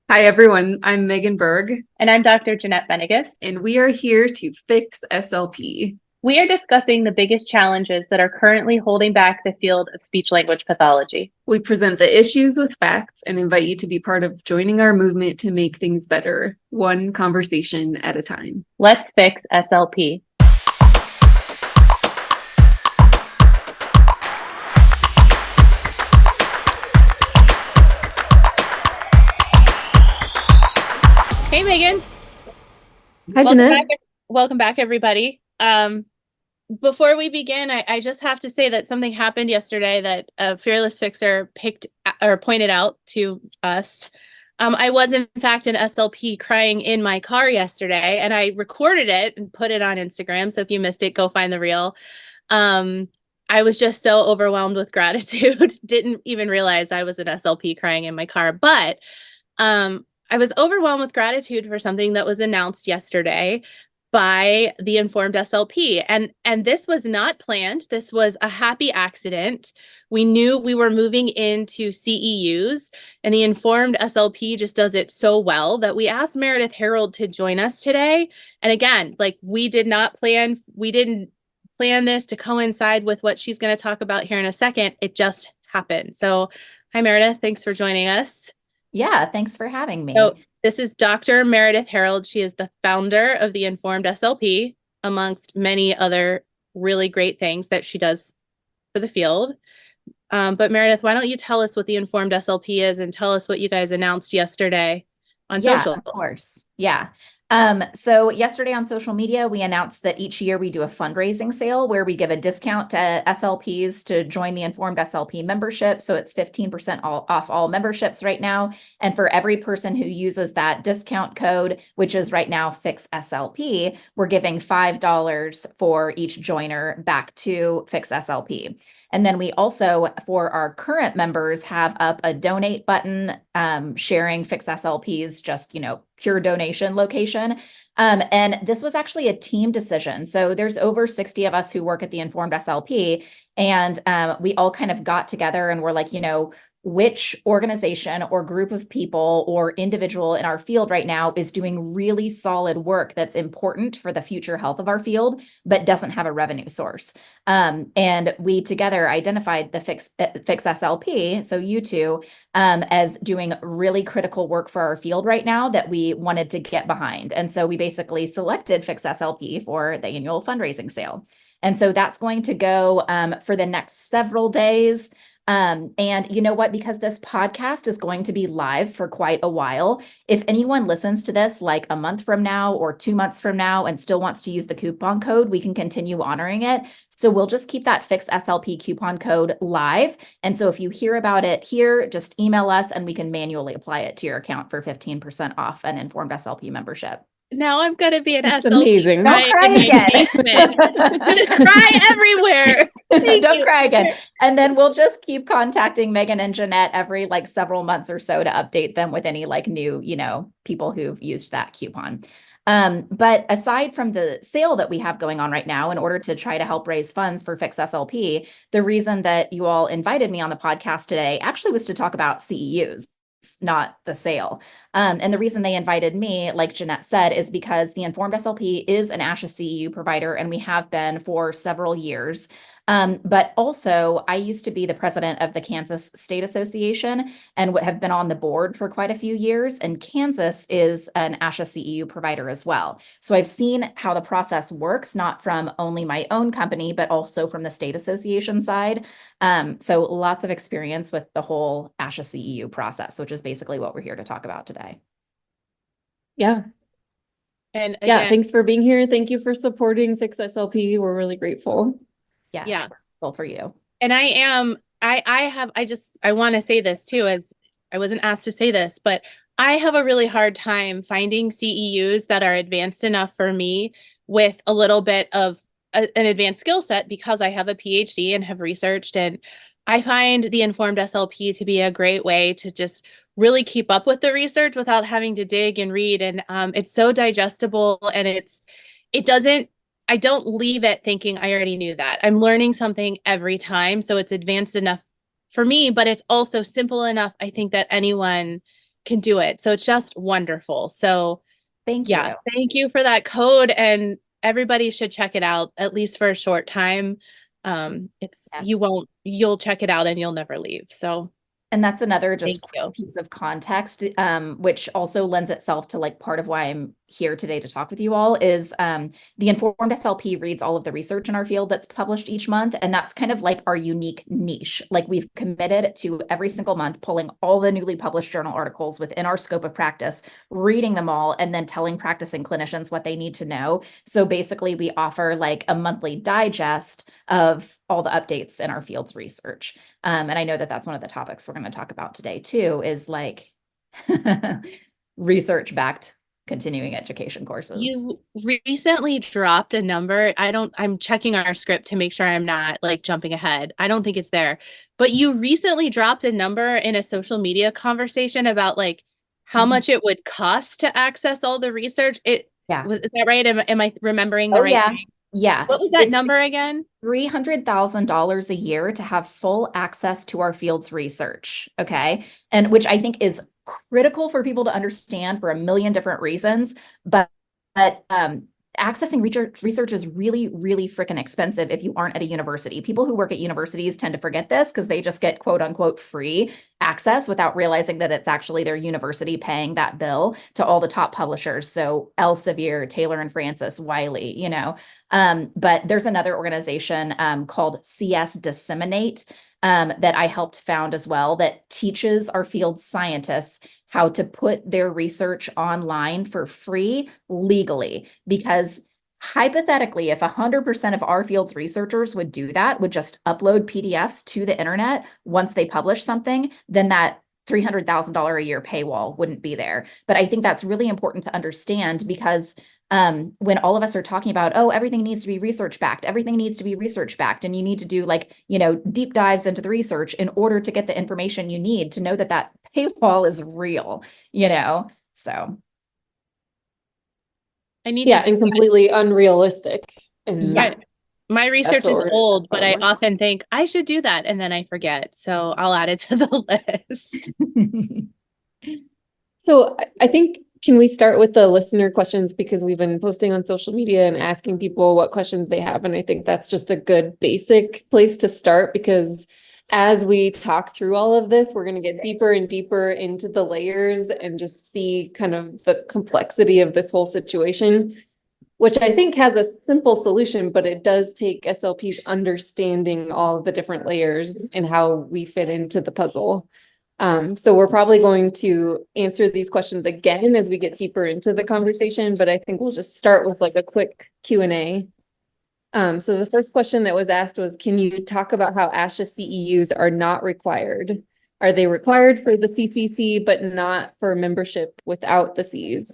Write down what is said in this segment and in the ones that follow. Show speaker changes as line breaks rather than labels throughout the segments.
Hi, everyone. I'm Megan Berg,
And I'm Dr. Jeanette Benigas.
and we are here to fix SLP.
We are discussing the biggest challenges that are currently holding back the field of speech language pathology.
We present the issues with facts and invite you to be part of joining our movement to make things better, one conversation at a time.
Let's fix SLP. Hey, Megan.
Hi,
Welcome
Jeanette.
back. Welcome back, everybody. Before we begin, I just have to say that something happened yesterday that a fearless fixer pointed out to us. I was in fact an SLP crying in my car yesterday, and I recorded it and put it on Instagram. So if you missed it, go find the reel. I was just so overwhelmed with gratitude. Didn't even realize I was an SLP crying in my car, but I was overwhelmed with gratitude for something that was announced yesterday by the Informed SLP. And this was not planned. This was a happy accident. We knew we were moving into CEUs, and the Informed SLP just does it so well that we asked Meredith Harold to join us today. And again, like we didn't plan this to coincide with what she's going to talk about here in a second. It just happened. So hi, Meredith. Thanks for joining us.
Yeah, thanks for having
So
me.
this is Dr. Meredith Harold. She is the founder of the Informed SLP, amongst many other really great things that she does for the field. But Meredith, why don't you tell us what the Informed SLP is and tell us what you guys announced yesterday on
Yeah,
social?
of course. Yeah. So yesterday on social media, we announced that each year we do a fundraising sale where we give a discount to SLPs to join the Informed SLP membership. So it's 15% off all memberships right now. And for every person who uses that discount code, which is right now Fix SLP, we're giving $5 for each joiner back to Fix SLP. And then we also, for our current members, have up a donate button, sharing Fix SLP's just, pure donation location. And this was actually a team decision. So there's over 60 of us who work at the Informed SLP. And we all kind of got together and we're like, which organization or group of people or individual in our field right now is doing really solid work that's important for the future health of our field, but doesn't have a revenue source. And we together identified the Fix SLP, so you two, as doing really critical work for our field right now that we wanted to get behind. And so we basically selected Fix SLP for the annual fundraising sale. And so that's going to go for the next several days. And you know what? Because this podcast is going to be live for quite a while, if anyone listens to this like a month from now or 2 months from now and still wants to use the coupon code, we can continue honoring it. So we'll just keep that Fix SLP coupon code live. And so if you hear about it here, just email us and we can manually apply it to your account for 15% off an Informed SLP membership.
Now I'm going to be an
That's
SLP.
amazing.
Don't cry again.
I'm going to cry everywhere.
Don't cry again. And then we'll just keep contacting Megan and Jeanette every like several months or so to update them with any like new, people who've used that coupon. But aside from the sale that we have going on right now, in order to try to help raise funds for Fix SLP, the reason that you all invited me on the podcast today actually was to talk about CEUs, not the sale. And the reason they invited me, like Jeanette said, is because the Informed SLP is an ASHA CEU provider, and we have been for several years. But also, I used to be the president of the Kansas State Association and have been on the board for quite a few years. And Kansas is an ASHA CEU provider as well. So I've seen how the process works, not from only my own company, but also from the state association side. So lots of experience with the whole ASHA CEU process, which is basically what we're here to talk about today.
Yeah.
And
Yeah.
again,
Thanks for being here. Thank you for supporting Fix SLP. We're really grateful.
Yes,
yeah.
grateful for you.
And I want to say this too, as I wasn't asked to say this, but I have a really hard time finding CEUs that are advanced enough for me with a little bit of an advanced skill set because I have a PhD and have researched. And I find the Informed SLP to be a great way to just really keep up with the research without having to dig and read. And it's so digestible, and I don't leave it thinking I already knew that. I'm learning something every time. So it's advanced enough for me, but it's also simple enough, I think, that anyone can do it. So it's just wonderful. So
Thank
yeah,
you.
thank you for that code, and everybody should check it out at least for a short time.
Yeah.
You'll check it out and you'll never leave. So
And that's another just
thank
quick
you.
piece of context, which also lends itself to like part of why I'm here today to talk with you all is the Informed SLP reads all of the research in our field that's published each month. And that's kind of like our unique niche. Like we've committed to every single month pulling all the newly published journal articles within our scope of practice, reading them all, and then telling practicing clinicians what they need to know. So basically we offer like a monthly digest of all the updates in our field's research. And I know that that's one of the topics we're going to talk about today too, is like research-backed continuing education courses.
You recently dropped a number. I'm checking our script to make sure I'm not like jumping ahead. I don't think it's there, but you recently dropped a number in a social media conversation about like how much it would cost to access all the research. Is that right? Am I remembering the right thing?
Yeah.
What was that number again?
$300,000 a year to have full access to our field's research. Okay. And which I think is critical for people to understand for a million different reasons. But accessing research is really, really freaking expensive if you aren't at a university. People who work at universities tend to forget this because they just get quote unquote free access without realizing that it's actually their university paying that bill to all the top publishers. So Elsevier, Taylor and Francis, Wiley, you know. But there's another organization called CS Disseminate that I helped found as well that teaches our field scientists how to put their research online for free legally. Because hypothetically, if 100% of our field's researchers would do that, would just upload PDFs to the internet once they publish something, then that $300,000 a year paywall wouldn't be there. But I think that's really important to understand because when all of us are talking about, oh, everything needs to be research backed, everything needs to be research backed, and you need to do like, you know, deep dives into the research in order to get the information you need to know that that paywall is real, you know, so.
I need
Yeah,
to
and completely unrealistic. And
Yeah.
my research
what
is
we're gonna
old,
talk
but
about
I
more.
often think I should do that and then I forget. So I'll add it to the list.
So I think, can we start with the listener questions, because we've been posting on social media and asking people what questions they have. And I think that's just a good basic place to start, because as we talk through all of this, we're going to get deeper and deeper into the layers and just see kind of the complexity of this whole situation, which I think has a simple solution, but it does take SLPs understanding all of the different layers and how we fit into the puzzle. So we're probably going to answer these questions again as we get deeper into the conversation, but I think we'll just start with like a quick Q&A. So the first question that was asked was, can you talk about how ASHA CEUs are not required? Are they required for the CCC, but not for membership without the Cs?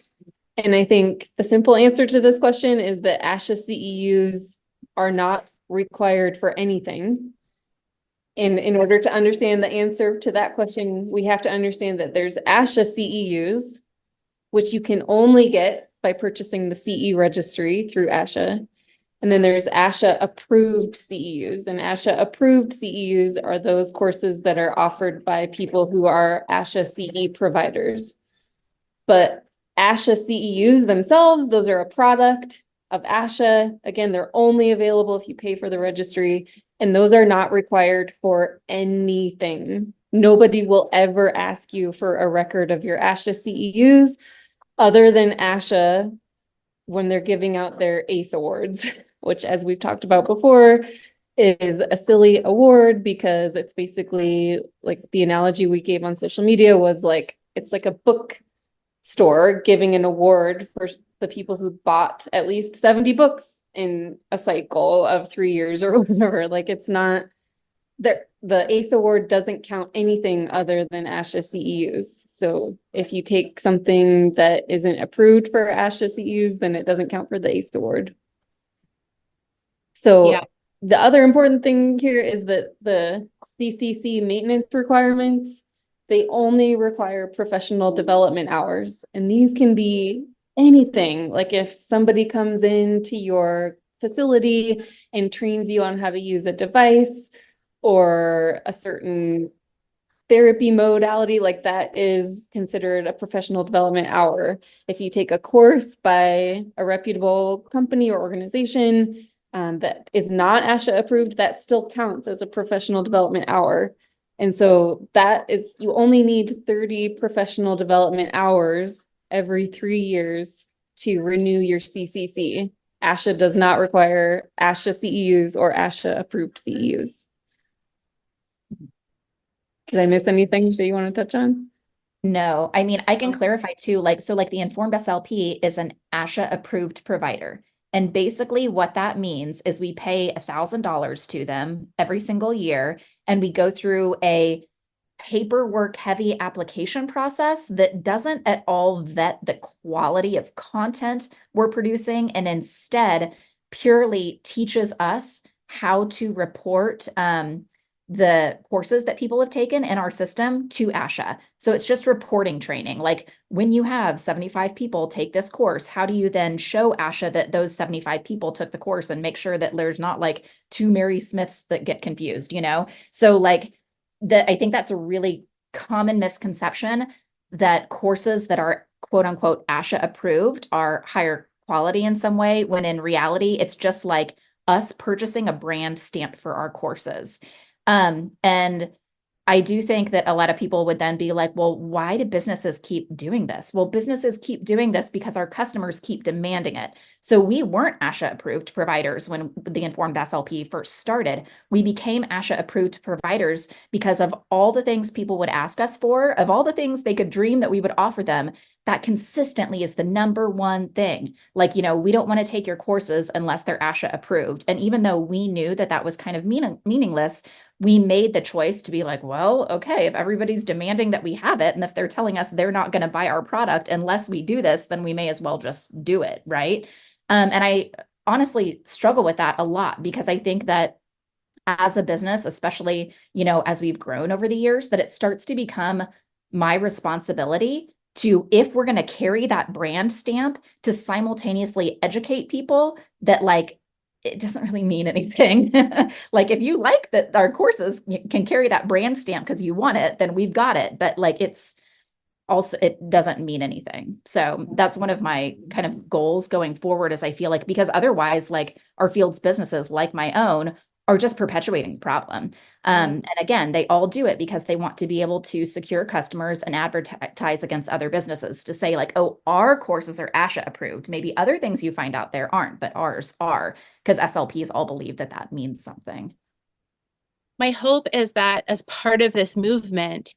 And I think the simple answer to this question is that ASHA CEUs are not required for anything. And in order to understand the answer to that question, we have to understand that there's ASHA CEUs, which you can only get by purchasing the CE registry through ASHA. And then there's ASHA-approved CEUs, and ASHA-approved CEUs are those courses that are offered by people who are ASHA CE providers. But ASHA CEUs themselves, those are a product of ASHA. Again, they're only available if you pay for the registry, and those are not required for anything. Nobody will ever ask you for a record of your ASHA CEUs other than ASHA when they're giving out their ACE awards, which, as we've talked about before, is a silly award because it's basically like the analogy we gave on social media was like, it's like a book store giving an award for the people who bought at least 70 books in a cycle of 3 years or whatever. Like, it's not that the ACE award doesn't count anything other than ASHA CEUs. So if you take something that isn't approved for ASHA CEUs, then it doesn't count for the ACE award. So the other important thing here is that the CCC maintenance requirements, they only require professional development hours. And these can be anything. Like if somebody comes into your facility and trains you on how to use a device or a certain therapy modality, like that is considered a professional development hour. If you take a course by a reputable company or organization that is not ASHA approved, that still counts as a professional development hour. And so that is, you only need 30 professional development hours every 3 years to renew your CCC. ASHA does not require ASHA CEUs or ASHA approved CEUs. Did I miss anything that you want to touch on?
No, I mean, I can
Okay.
clarify too, like, so like the informed SLP is an ASHA approved provider. And basically what that means is we pay $1,000 to them every single year, and we go through a paperwork heavy application process that doesn't at all vet the quality of content we're producing, and instead purely teaches us how to report the courses that people have taken in our system to ASHA. So it's just reporting training. Like when you have 75 people take this course, how do you then show ASHA that those 75 people took the course and make sure that there's not like two Mary Smiths that get confused, you know? So like I think that's a really common misconception that courses that are quote unquote ASHA approved are higher quality in some way, when in reality, it's just like us purchasing a brand stamp for our courses. And I do think that a lot of people would then be like, well, why do businesses keep doing this? Well, businesses keep doing this because our customers keep demanding it. So we weren't ASHA approved providers when the informed SLP first started. We became ASHA approved providers because of all the things people would ask us for, of all the things they could dream that we would offer them. That consistently is the number one thing. Like, you know, we don't want to take your courses unless they're ASHA approved. And even though we knew that that was kind of meaningless, we made the choice to be like, well, okay, if everybody's demanding that we have it, and if they're telling us they're not going to buy our product unless we do this, then we may as well just do it, right? And I honestly struggle with that a lot, because I think that as a business, especially, you know, as we've grown over the years, that it starts to become my responsibility to, if we're going to carry that brand stamp, to simultaneously educate people that like, it doesn't really mean anything. Like if you like that our courses can carry that brand stamp because you want it, then we've got it. But like it's also, it doesn't mean anything. So that's one of my kind of goals going forward, is I feel like, because otherwise like our field's businesses like my own are just perpetuating the problem. And again, they all do it because they want to be able to secure customers and advertise against other businesses to say like, oh, our courses are ASHA approved. Maybe other things you find out there aren't, but ours are, because SLPs all believe that that means something.
My hope is that as part of this movement,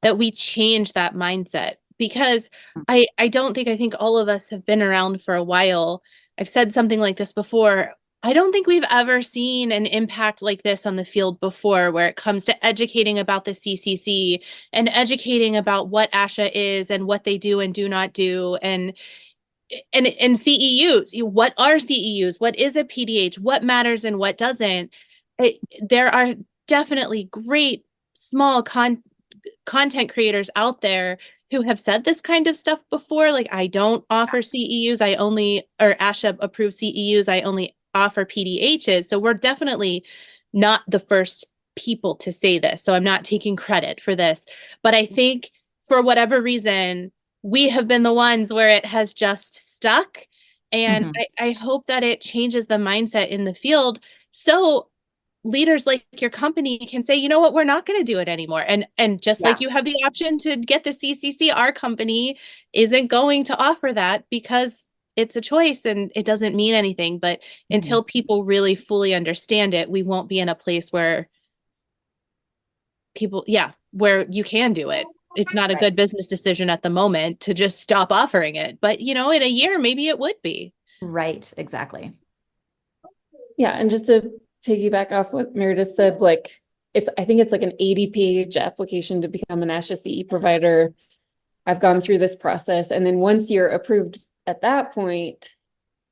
that we change that mindset, because I think all of us have been around for a while. I've said something like this before. I don't think we've ever seen an impact like this on the field before, where it comes to educating about the CCC and educating about what ASHA is and what they do and do not do, and CEUs. What are CEUs? What is a PDH? What matters and what doesn't? There are definitely great small content creators out there who have said this kind of stuff before. Like, I don't offer CEUs, or ASHA approved CEUs, I only offer PDHs. So we're definitely not the first people to say this. So I'm not taking credit for this, but I think for whatever reason, we have been the ones where it has just stuck. And I hope that it changes the mindset in the field, so leaders like your company can say, you know what, we're not going to do it anymore. And just like you have the option to get the CCC, our company isn't going to offer that because it's a choice and it doesn't mean anything. But until people really fully understand it, we won't be in a place where where you can do it. It's not a good business decision at the moment to just stop offering it. But, you know, in a year, maybe it would be.
Right, exactly.
Yeah, and just to piggyback off what Meredith said, like I think it's like an 80-page application to become an ASHA CE provider. I've gone through this process, and then once you're approved at that point,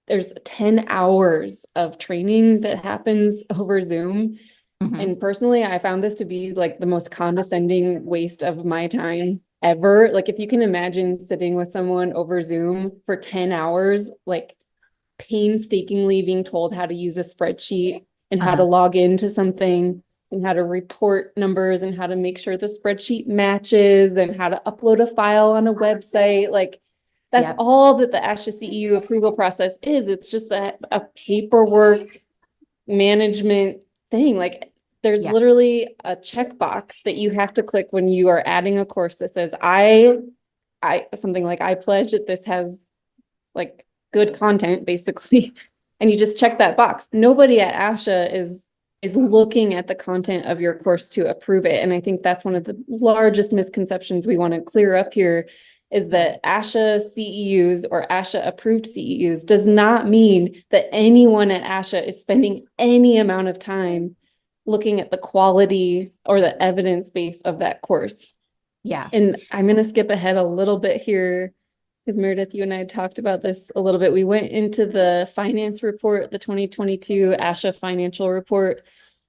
there's 10 hours of training that happens over Zoom. And personally, I found this to be like the most condescending waste of my time ever. Like if you can imagine sitting with someone over Zoom for 10 hours, like painstakingly being told how to use a spreadsheet and how to log into something, and how to report numbers and how to make sure the spreadsheet matches and how to upload a file on a website. Like that's
Yep.
all that the ASHA CEU approval process is. It's just a paperwork management thing. Like there's
Yeah.
literally a checkbox that you have to click when you are adding a course that says, I something like I pledge that this has like good content basically. And you just check that box. Nobody at ASHA is looking at the content of your course to approve it. And I think that's one of the largest misconceptions we want to clear up here is that ASHA CEUs or ASHA approved CEUs does not mean that anyone at ASHA is spending any amount of time looking at the quality or the evidence base of that course.
Yeah.
And I'm going to skip ahead a little bit here because Meredith, you and I talked about this a little bit. We went into the finance report, the 2022 ASHA financial report,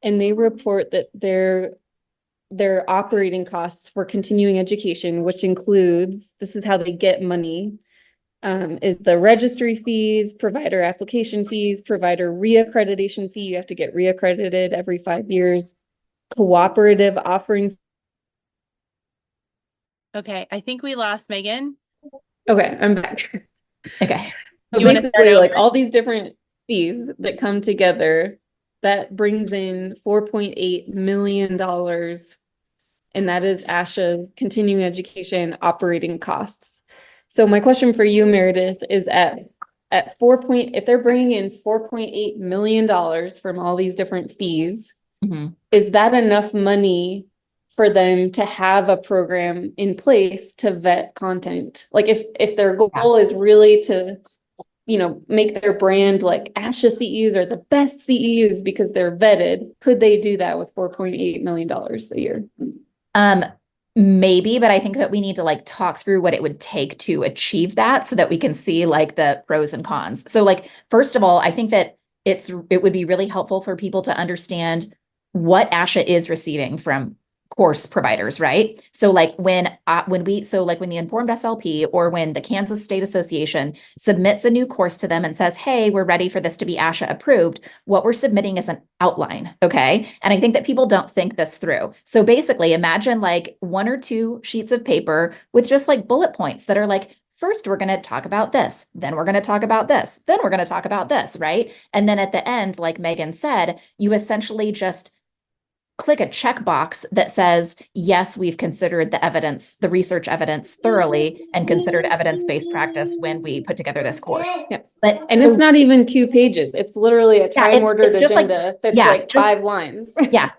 and they report that their operating costs for continuing education, which includes, this is how they get money, is the registry fees, provider application fees, provider reaccreditation fee. You have to get reaccredited every 5 years, cooperative offering.
Okay, I think we lost Megan.
Okay, I'm back.
Okay.
So
Do you wanna start
basically, like
over?
all these different fees that come together, that brings in $4.8 million. And that is ASHA continuing education operating costs. So my question for you, Meredith, is at if they're bringing in $4.8 million from all these different fees,
Mhm.
is that enough money for them to have a program in place to vet content? Like if their goal is really to, make their brand like ASHA CEUs are the best CEUs because they're vetted, could they do that with $4.8 million a year?
Maybe, but I think that we need to like talk through what it would take to achieve that so that we can see like the pros and cons. So like, first of all, I think that it would be really helpful for people to understand what ASHA is receiving from course providers, right? So like when the Informed SLP or when the Kansas State Association submits a new course to them and says, hey, we're ready for this to be ASHA approved, what we're submitting is an outline, okay? And I think that people don't think this through. So basically imagine like 1 or 2 sheets of paper with just like bullet points that are like, first, we're going to talk about this, then we're going to talk about this, then we're going to talk about this, right? And then at the end, like Megan said, you essentially just click a checkbox that says, yes, we've considered the research evidence thoroughly and considered evidence-based practice when we put together this course.
Yep.
But
it's not even 2 pages. It's literally a time-ordered
it's just like-
agenda that's
yeah,
like
just-
5 lines.
Yeah.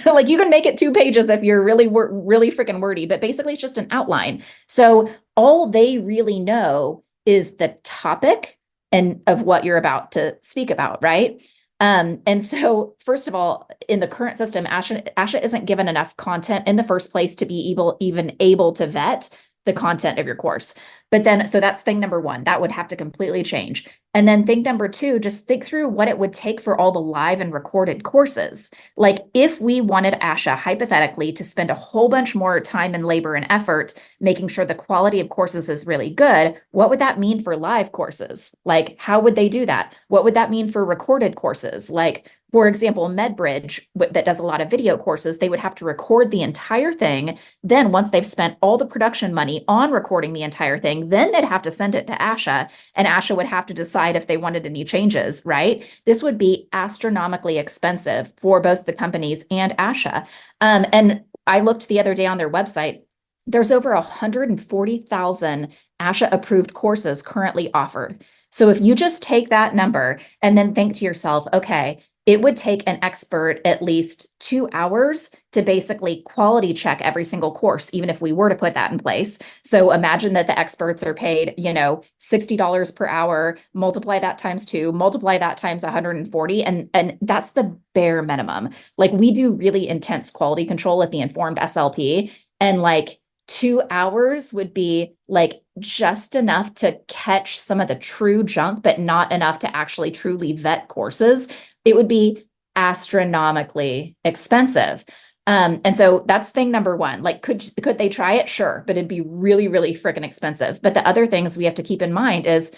Like you can make it 2 pages if you're really freaking wordy, but basically it's just an outline. So all they really know is the topic and of what you're about to speak about, right? And so first of all, in the current system, ASHA isn't given enough content in the first place to be even able to vet the content of your course. But then, so that's thing number 1, that would have to completely change. And then thing number 2, just think through what it would take for all the live and recorded courses. Like if we wanted ASHA hypothetically to spend a whole bunch more time and labor and effort making sure the quality of courses is really good, what would that mean for live courses? Like how would they do that? What would that mean for recorded courses? Like, for example, MedBridge that does a lot of video courses, they would have to record the entire thing. Then once they've spent all the production money on recording the entire thing, then they'd have to send it to ASHA and ASHA would have to decide if they wanted any changes, right? This would be astronomically expensive for both the companies and ASHA. And I looked the other day on their website, there's over 140,000 ASHA approved courses currently offered. So if you just take that number and then think to yourself, okay, it would take an expert at least 2 hours to basically quality check every single course, even if we were to put that in place. So imagine that the experts are paid, $60 per hour, multiply that times 2, multiply that times 140, and that's the bare minimum. Like we do really intense quality control at the Informed SLP, and like 2 hours would be like just enough to catch some of the true junk, but not enough to actually truly vet courses. It would be astronomically expensive. And so that's thing number 1. Like, could they try it? Sure. But it'd be really, really freaking expensive. But the other things we have to keep in mind is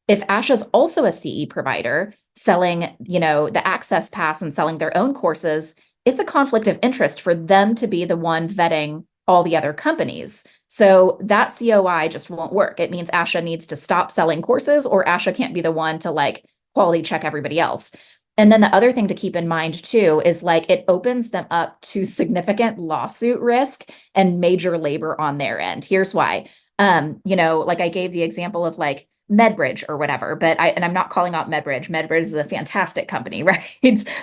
if ASHA's also a CE provider selling, the Access Pass and selling their own courses, it's a conflict of interest for them to be the one vetting all the other companies. So that COI just won't work. It means ASHA needs to stop selling courses, or ASHA can't be the one to like quality check everybody else. And then the other thing to keep in mind too is like it opens them up to significant lawsuit risk and major labor on their end. Here's why. Like I gave the example of like MedBridge or whatever, but I'm not calling out MedBridge. MedBridge is a fantastic company, right?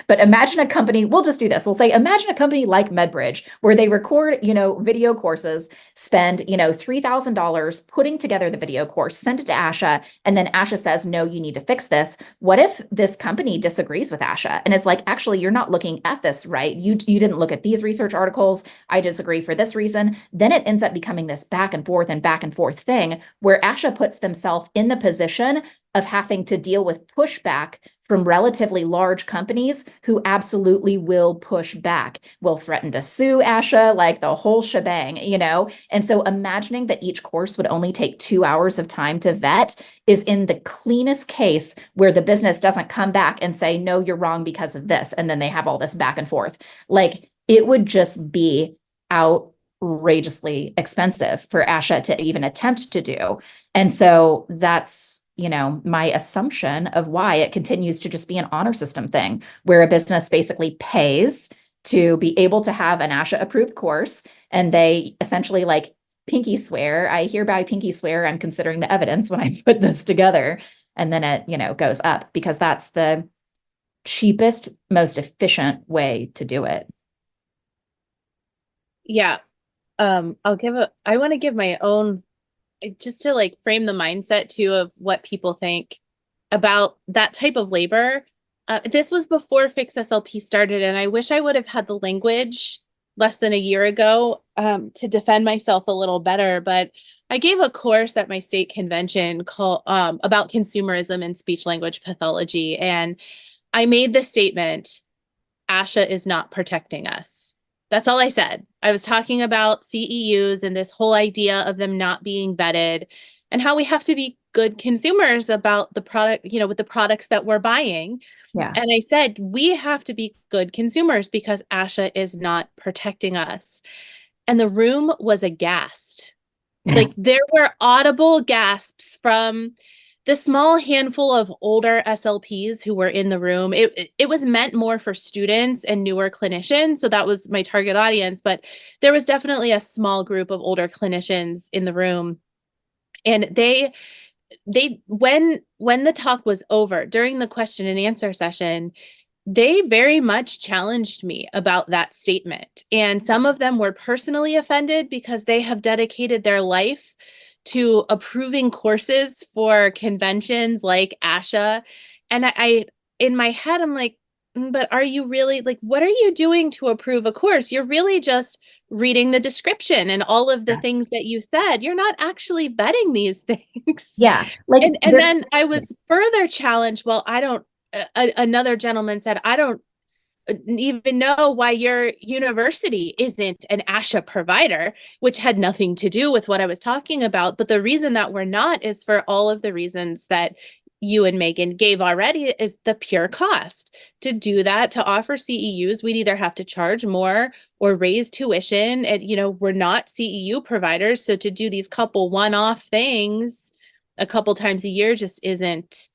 But imagine a company, we'll just do this. We'll say, imagine a company like MedBridge where they record, video courses, spend, $3,000 putting together the video course, send it to ASHA, and then ASHA says, no, you need to fix this. What if this company disagrees with ASHA and is like, actually, you're not looking at this right. You didn't look at these research articles. I disagree for this reason. Then it ends up becoming this back and forth thing where ASHA puts themselves in the position of having to deal with pushback from relatively large companies who absolutely will push back, will threaten to sue ASHA, like the whole shebang, And so imagining that each course would only take 2 hours of time to vet is in the cleanest case where the business doesn't come back and say, no, you're wrong because of this. And then they have all this back and forth. Like it would just be outrageously expensive for ASHA to even attempt to do. And so that's, my assumption of why it continues to just be an honor system thing where a business basically pays to be able to have an ASHA approved course. And they essentially like pinky swear, I hereby pinky swear I'm considering the evidence when I put this together. And then it, goes up because that's the cheapest, most efficient way to do it.
Yeah. I want to give my own, just to like frame the mindset too of what people think about that type of labor. This was before Fix SLP started, and I wish I would have had the language less than a year ago to defend myself a little better. But I gave a course at my state convention called about consumerism and speech language pathology, and I made the statement, ASHA is not protecting us. That's all I said. I was talking about CEUs and this whole idea of them not being vetted and how we have to be good consumers about the product, with the products that we're buying.
Yeah.
And I said, we have to be good consumers because ASHA is not protecting us. And the room was aghast. Like there were audible gasps from the small handful of older SLPs who were in the room. It was meant more for students and newer clinicians. So that was my target audience, but there was definitely a small group of older clinicians in the room. And they when the talk was over, during the question and answer session, they very much challenged me about that statement. And some of them were personally offended because they have dedicated their life to approving courses for conventions like ASHA. And I in my head, I'm like, but are you really, like, what are you doing to approve a course? You're really just reading the description and all of the things that you said. You're not actually vetting these things.
Yeah.
And then I was further challenged. Well, another gentleman said, I don't even know why your university isn't an ASHA provider, which had nothing to do with what I was talking about. But the reason that we're not is for all of the reasons that you and Megan gave already, is the pure cost. To do that, to offer CEUs, we'd either have to charge more or raise tuition. And, we're not CEU providers. So to do these couple one-off things a couple times a year just it's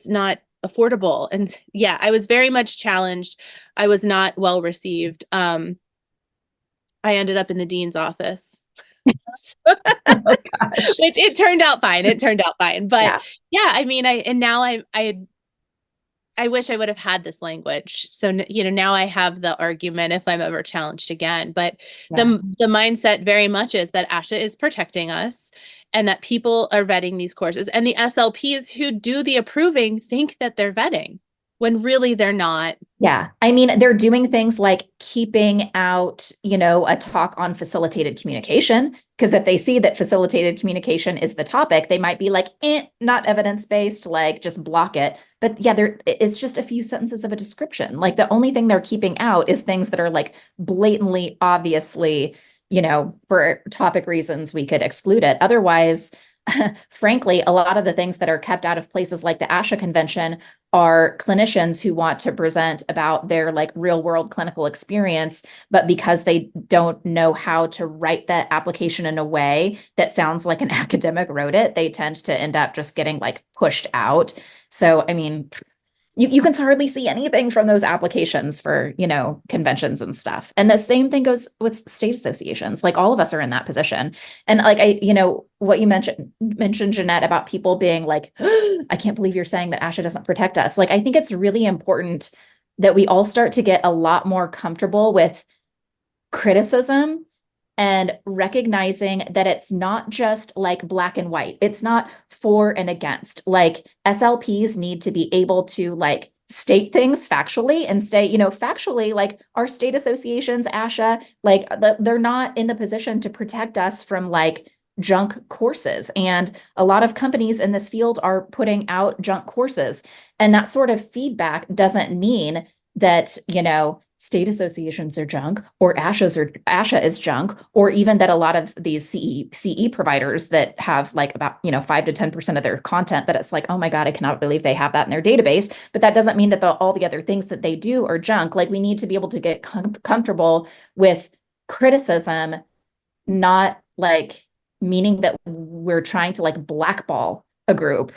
not affordable. And yeah, I was very much challenged. I was not well received. I ended up in the dean's office.
Oh, gosh.
Which it turned out fine. But yeah, I mean, I wish I would have had this language. So, now I have the argument if I'm ever challenged again. But the mindset very much is that ASHA is protecting us and that people are vetting these courses. And the SLPs who do the approving think that they're vetting when really they're not.
Yeah. I mean, they're doing things like keeping out, a talk on facilitated communication, because if they see that facilitated communication is the topic, they might be like, not evidence-based, like just block it. But yeah, it's just a few sentences of a description. Like the only thing they're keeping out is things that are like blatantly, obviously, for topic reasons, we could exclude it. Otherwise, frankly, a lot of the things that are kept out of places like the ASHA convention are clinicians who want to present about their like real world clinical experience, but because they don't know how to write that application in a way that sounds like an academic wrote it, they tend to end up just getting like pushed out. So, I mean, you can hardly see anything from those applications for, conventions and stuff. And the same thing goes with state associations. Like all of us are in that position. And like, what you mentioned, Jeanette, about people being like, I can't believe you're saying that ASHA doesn't protect us. Like, I think it's really important that we all start to get a lot more comfortable with criticism and recognizing that it's not just like black and white. It's not for and against. Like SLPs need to be able to like state things factually and say, factually, like our state associations, ASHA, like they're not in the position to protect us from like junk courses. And a lot of companies in this field are putting out junk courses. And that sort of feedback doesn't mean that, state associations are junk or ASHA is junk, or even that a lot of these CE providers that have like about, 5 to 10% of their content that it's like, oh my God, I cannot believe they have that in their database. But that doesn't mean that all the other things that they do are junk. Like we need to be able to get comfortable with criticism, not like meaning that we're trying to like blackball a group,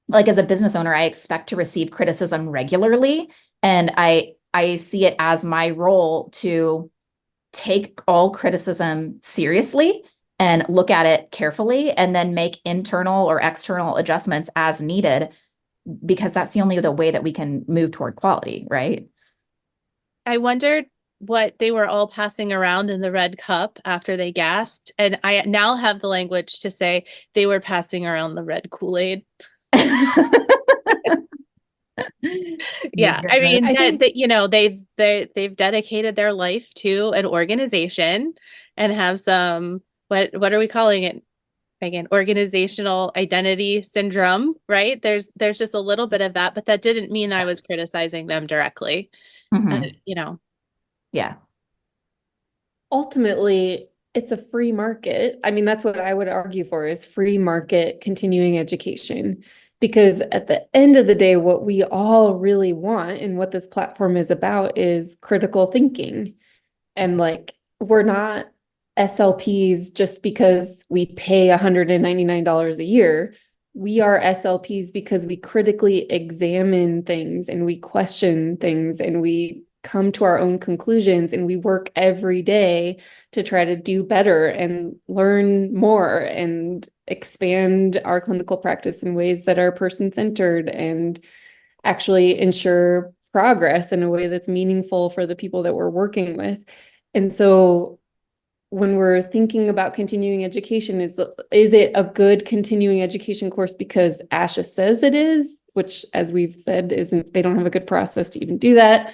like as a business owner, I expect to receive criticism regularly. And I see it as my role to take all criticism seriously and look at it carefully and then make internal or external adjustments as needed, because that's the only way that we can move toward quality, right?
I wondered what they were all passing around in the red cup after they gasped. And I now have the language to say they were passing around the red Kool-Aid. Yeah, I mean, they've dedicated their life to an organization and have some, what are we calling it, Megan? Organizational identity syndrome, right? There's just a little bit of that, but that didn't mean I was criticizing them directly.
Yeah.
Ultimately, it's a free market. I mean, that's what I would argue for, is free market continuing education. Because at the end of the day, what we all really want and what this platform is about is critical thinking. And like, we're not SLPs just because we pay $199 a year. We are SLPs because we critically examine things and we question things and we come to our own conclusions, and we work every day to try to do better and learn more and expand our clinical practice in ways that are person-centered and actually ensure progress in a way that's meaningful for the people that we're working with. And so when we're thinking about continuing education, is it a good continuing education course because ASHA says it is, which, as we've said, they don't have a good process to even do that?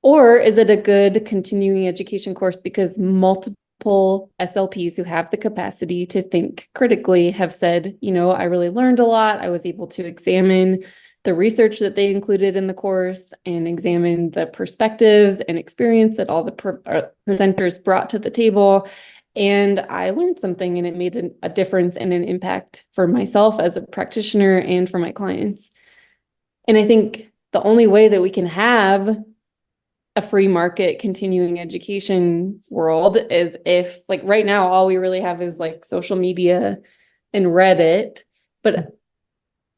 Or is it a good continuing education course because multiple SLPs who have the capacity to think critically have said, I really learned a lot. I was able to examine the research that they included in the course and examine the perspectives and experience that all the presenters brought to the table. And I learned something, and it made a difference and an impact for myself as a practitioner and for my clients. And I think the only way that we can have a free market continuing education world is if, like, right now, all we really have is like social media and Reddit. But,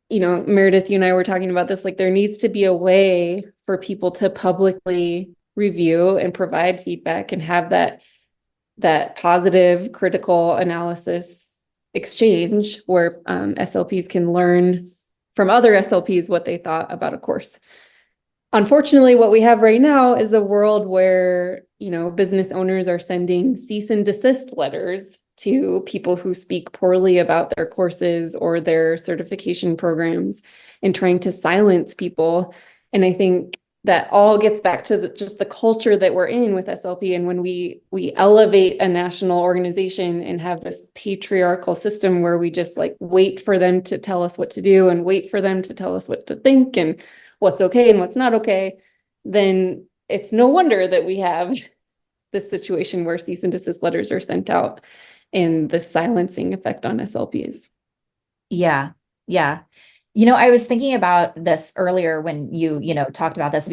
Meredith, you and I were talking about this, like there needs to be a way for people to publicly review and provide feedback and have that positive critical analysis exchange where SLPs can learn from other SLPs what they thought about a course. Unfortunately, what we have right now is a world where, business owners are sending cease and desist letters to people who speak poorly about their courses or their certification programs and trying to silence people. And I think that all gets back to just the culture that we're in with SLP. And when we elevate a national organization and have this patriarchal system where we just like wait for them to tell us what to do and wait for them to tell us what to think and what's okay and what's not okay, then it's no wonder that we have this situation where cease and desist letters are sent out. and the silencing effect on SLPs.
Yeah. Yeah. I was thinking about this earlier when you talked about this,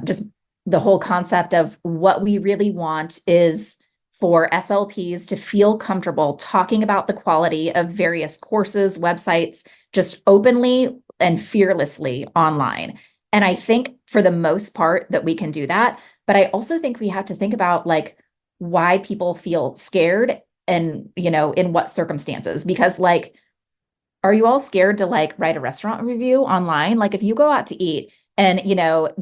just the whole concept of what we really want is for SLPs to feel comfortable talking about the quality of various courses, websites, just openly and fearlessly online. And I think for the most part that we can do that. But I also think we have to think about like why people feel scared and, in what circumstances, because like, are you all scared to like write a restaurant review online? Like if you go out to eat and,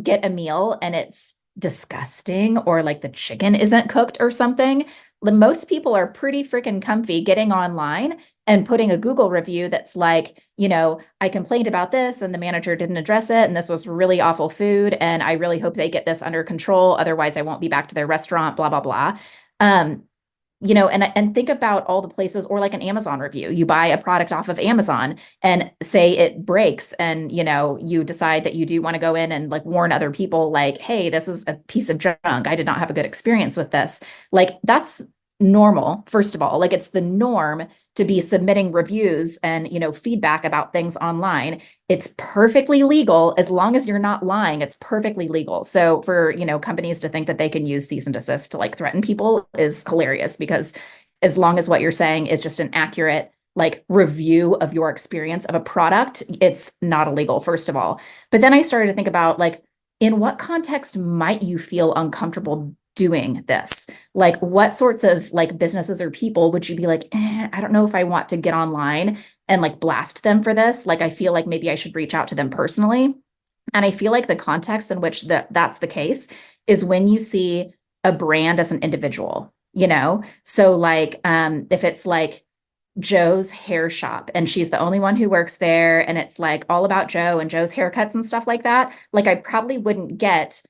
get a meal and it's disgusting or like the chicken isn't cooked or something, most people are pretty freaking comfy getting online and putting a Google review that's like, I complained about this and the manager didn't address it. And this was really awful food. And I really hope they get this under control. Otherwise, I won't be back to their restaurant, blah, blah, blah. And think about all the places, or like an Amazon review. You buy a product off of Amazon and say it breaks, and you decide that you do want to go in and like warn other people, like, hey, this is a piece of junk. I did not have a good experience with this. Like that's normal, first of all. Like it's the norm to be submitting reviews and feedback about things online. It's perfectly legal as long as you're not lying. It's perfectly legal. So for companies to think that they can use cease and desist to like threaten people is hilarious, because as long as what you're saying is just an accurate like review of your experience of a product, it's not illegal, first of all. But then I started to think about like, in what context might you feel uncomfortable doing this? Like what sorts of like businesses or people would you be like, I don't know if I want to get online and like blast them for this. Like I feel like maybe I should reach out to them personally. And I feel like the context in which that's the case is when you see a brand as an individual, So like if it's like Joe's hair shop and she's the only one who works there and it's like all about Joe and Joe's haircuts and stuff like that, like I probably wouldn't get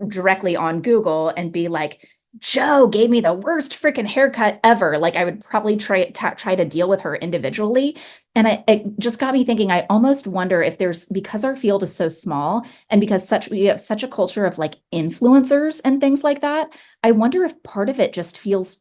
directly on Google and be like, Joe gave me the worst freaking haircut ever. Like I would probably try to deal with her individually. And it just got me thinking, I almost wonder if because our field is so small and because we have such a culture of like influencers and things like that, I wonder if part of it just feels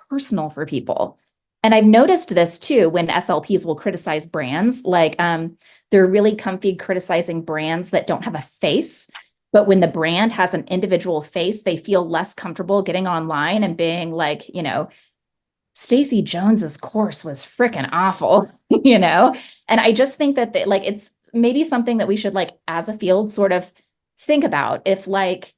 personal for people. And I've noticed this too, when SLPs will criticize brands, like they're really comfy criticizing brands that don't have a face. But when the brand has an individual face, they feel less comfortable getting online and being like, Stacey Jones's course was freaking awful, And I just think that like it's maybe something that we should like as a field sort of think about, if like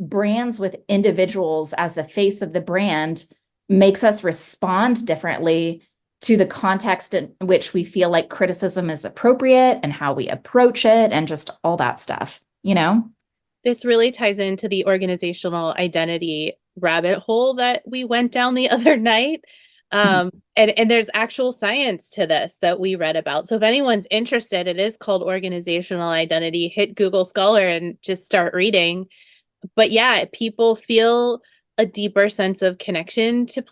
brands with individuals as the face of the brand makes us respond differently to the context in which we feel like criticism is appropriate and how we approach it and just all that stuff,
This really ties into the organizational identity rabbit hole that we went down the other night. And there's actual science to this that we read about. So if anyone's interested, it is called organizational identity. Hit Google Scholar and just start reading. But yeah, people feel a deeper sense of connection to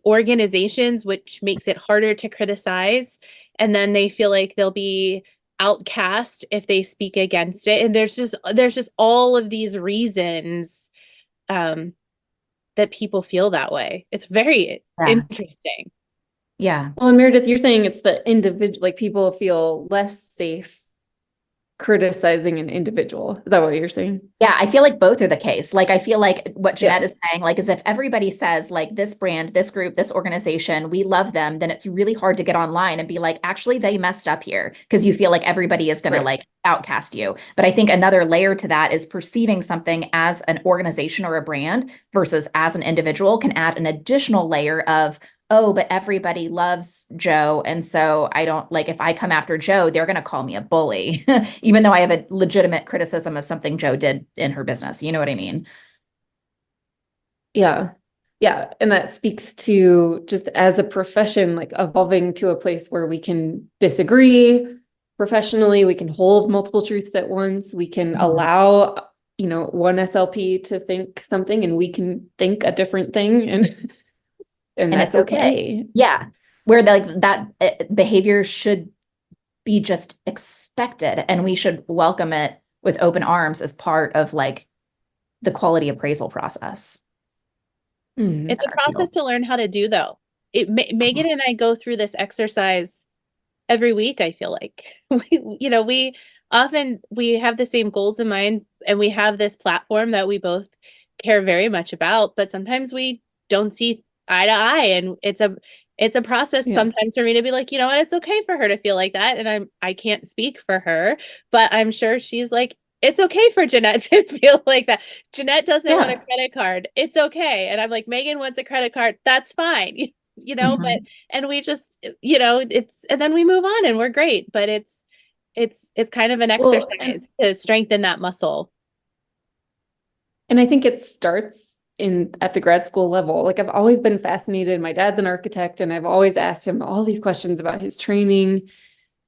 organizations, which makes it harder to criticize. And then they feel like they'll be outcast if they speak against it. And there's just all of these reasons that people feel that way. It's very interesting.
Yeah.
Well, and Meredith, you're saying it's the individual, like people feel less safe criticizing an individual. Is that what you're saying?
Yeah, I feel like both are the case. Like, I feel like what Jeanette is saying, like, is if everybody says like this brand, this group, this organization, we love them, then it's really hard to get online and be like, actually, they messed up here, because you feel like everybody is going to like outcast you. But I think another layer to that is perceiving something as an organization or a brand versus as an individual can add an additional layer of, oh, but everybody loves Joe. And so I don't like, if I come after Joe, they're going to call me a bully, even though I have a legitimate criticism of something Joe did in her business. You know what I mean?
Yeah. Yeah. And that speaks to just as a profession, like evolving to a place where we can disagree professionally, we can hold multiple truths at once, we can allow, one SLP to think something and we can think a different thing. And that's
it's okay. Yeah. Where that behavior should be just expected, and we should welcome it with open arms as part of like the quality appraisal process.
It's a process to learn how to do, though. Megan and I go through this exercise every week, I feel like. We often we have the same goals in mind, and we have this platform that we both care very much about, but sometimes we don't see eye to eye, and it's a process sometimes for me to be like, you know what, it's okay for her to feel like that, and I can't speak for her, but I'm sure she's like, it's okay for Jeanette to feel like that. Jeanette doesn't want a credit card. It's okay. And I'm like, Megan wants a credit card. That's fine. But, and we just, and then we move on and we're great, but it's kind of an exercise to strengthen that muscle.
And I think it starts at the grad school level. Like, I've always been fascinated. My dad's an architect, and I've always asked him all these questions about his training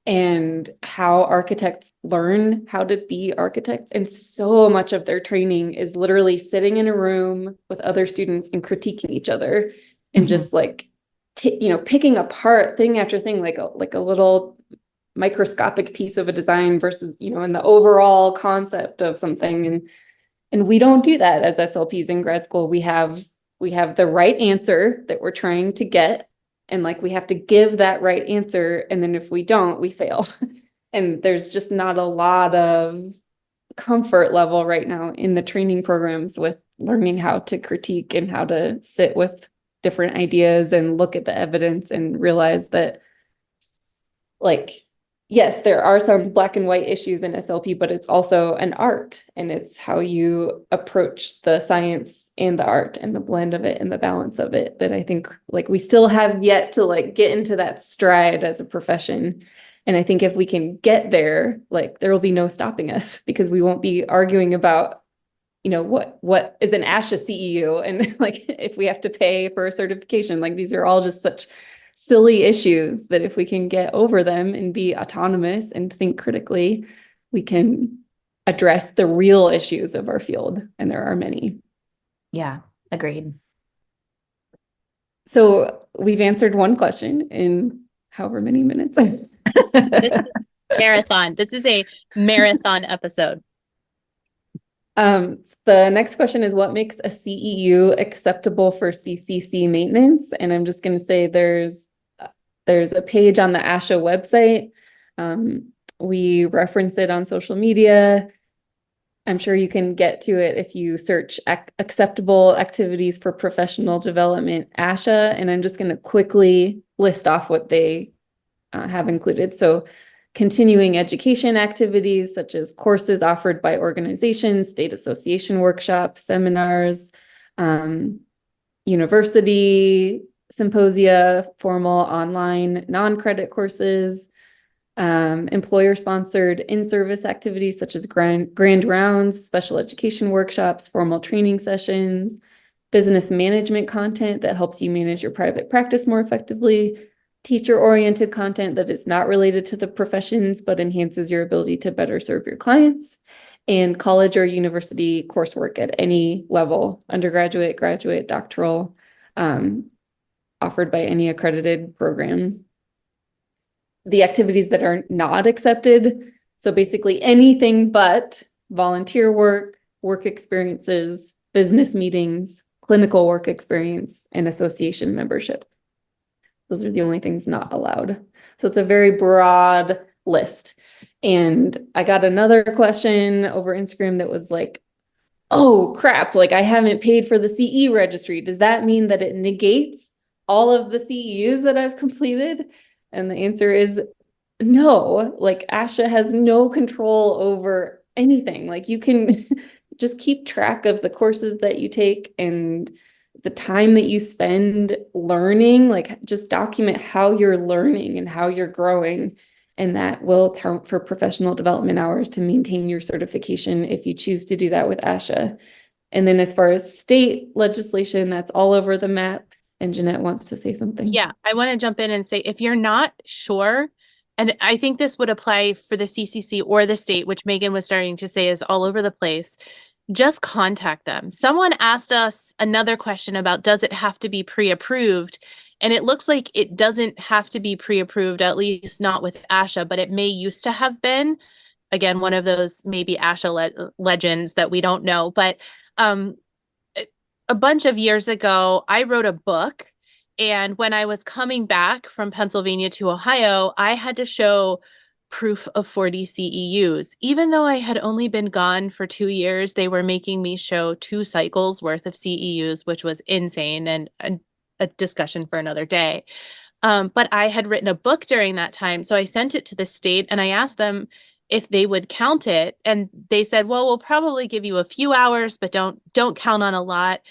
and how architects learn how to be architects. And so much of their training is literally sitting in a room with other students and critiquing each other and just like, picking apart thing after thing, like a little microscopic piece of a design versus, in the overall concept of something. And we don't do that as SLPs in grad school. We have the right answer that we're trying to get. And like, we have to give that right answer. And then if we don't, we fail. And there's just not a lot of comfort level right now in the training programs with learning how to critique and how to sit with different ideas and look at the evidence and realize that, like, yes, there are some black and white issues in SLP, but it's also an art, and it's how you approach the science and the art and the blend of it and the balance of it that I think, like, we still have yet to like get into that stride as a profession. And I think if we can get there, like, there will be no stopping us, because we won't be arguing about, what is an ASHA CEU, and like, if we have to pay for a certification, like, these are all just such silly issues that if we can get over them and be autonomous and think critically, we can address the real issues of our field. And there are many.
Yeah, agreed.
So we've answered one question in however many minutes.
Marathon. This is a marathon episode.
The next question is, what makes a CEU acceptable for CCC maintenance? And I'm just going to say there's a page on the ASHA website. We reference it on social media. I'm sure you can get to it if you search acceptable activities for professional development ASHA. And I'm just going to quickly list off what they have included. So continuing education activities such as courses offered by organizations, state association workshops, seminars, university symposia, formal online non-credit courses, employer-sponsored in-service activities such as grand rounds, special education workshops, formal training sessions, business management content that helps you manage your private practice more effectively, teacher-oriented content that is not related to the professions but enhances your ability to better serve your clients, and college or university coursework at any level, undergraduate, graduate, doctoral, offered by any accredited program. The activities that are not accepted, so basically anything but volunteer work, work experiences, business meetings, clinical work experience, and association membership. Those are the only things not allowed. So it's a very broad list. And I got another question over Instagram that was like, oh crap, like, I haven't paid for the CE registry. Does that mean that it negates all of the CEUs that I've completed? And the answer is no. Like, ASHA has no control over anything. Like, you can just keep track of the courses that you take and the time that you spend learning. Like, just document how you're learning and how you're growing. And that will count for professional development hours to maintain your certification if you choose to do that with ASHA. And then as far as state legislation, that's all over the map. And Jeanette wants to say something.
Yeah, I want to jump in and say, if you're not sure, and I think this would apply for the CCC or the state, which Megan was starting to say is all over the place, just contact them. Someone asked us another question about, does it have to be pre-approved? And it looks like it doesn't have to be pre-approved, at least not with ASHA, but it may used to have been. Again, one of those maybe ASHA legends that we don't know. But a bunch of years ago, I wrote a book, And when I was coming back from Pennsylvania to Ohio, I had to show proof of 40 CEUs. Even though I had only been gone for 2 years, they were making me show 2 cycles worth of CEUs, which was insane and a discussion for another day. But I had written a book during that time. So I sent it to the state and I asked them if they would count it. And they said, well, we'll probably give you a few hours, but don't count on a lot.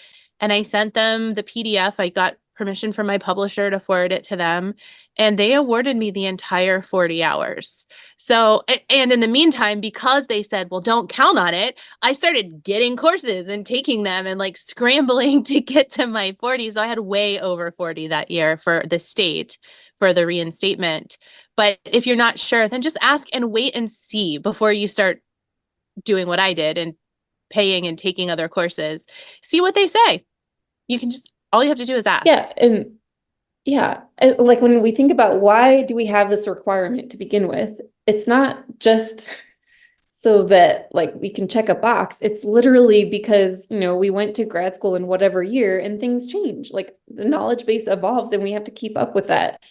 And I sent them the PDF. I got permission from my publisher to forward it to them. And they awarded me the entire 40 hours. So, and in the meantime, because they said, well, don't count on it, I started getting courses and taking them and like scrambling to get to my 40. So I had way over 40 that year for the state for the reinstatement. But if you're not sure, then just ask and wait and see before you start doing what I did and paying and taking other courses. See what they say. You can just, all you have to do is ask.
Yeah. And yeah, like when we think about why do we have this requirement to begin with, it's not just so that like we can check a box. It's literally because, you know, we went to grad school in whatever year and things change. Like the knowledge base evolves and we have to keep up with that.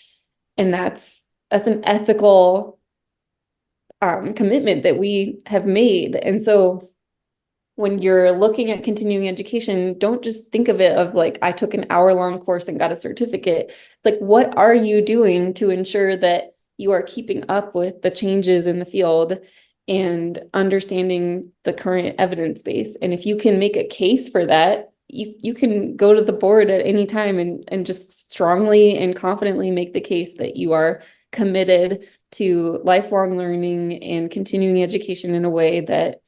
And that's an ethical commitment that we have made. And so when you're looking at continuing education, don't just think of it of like, I took an hour-long course and got a certificate. Like, what are you doing to ensure that you are keeping up with the changes in the field and understanding the current evidence base? And if you can make a case for that, you can go to the board at any time and just strongly and confidently make the case that you are committed to lifelong learning and continuing education in a way that,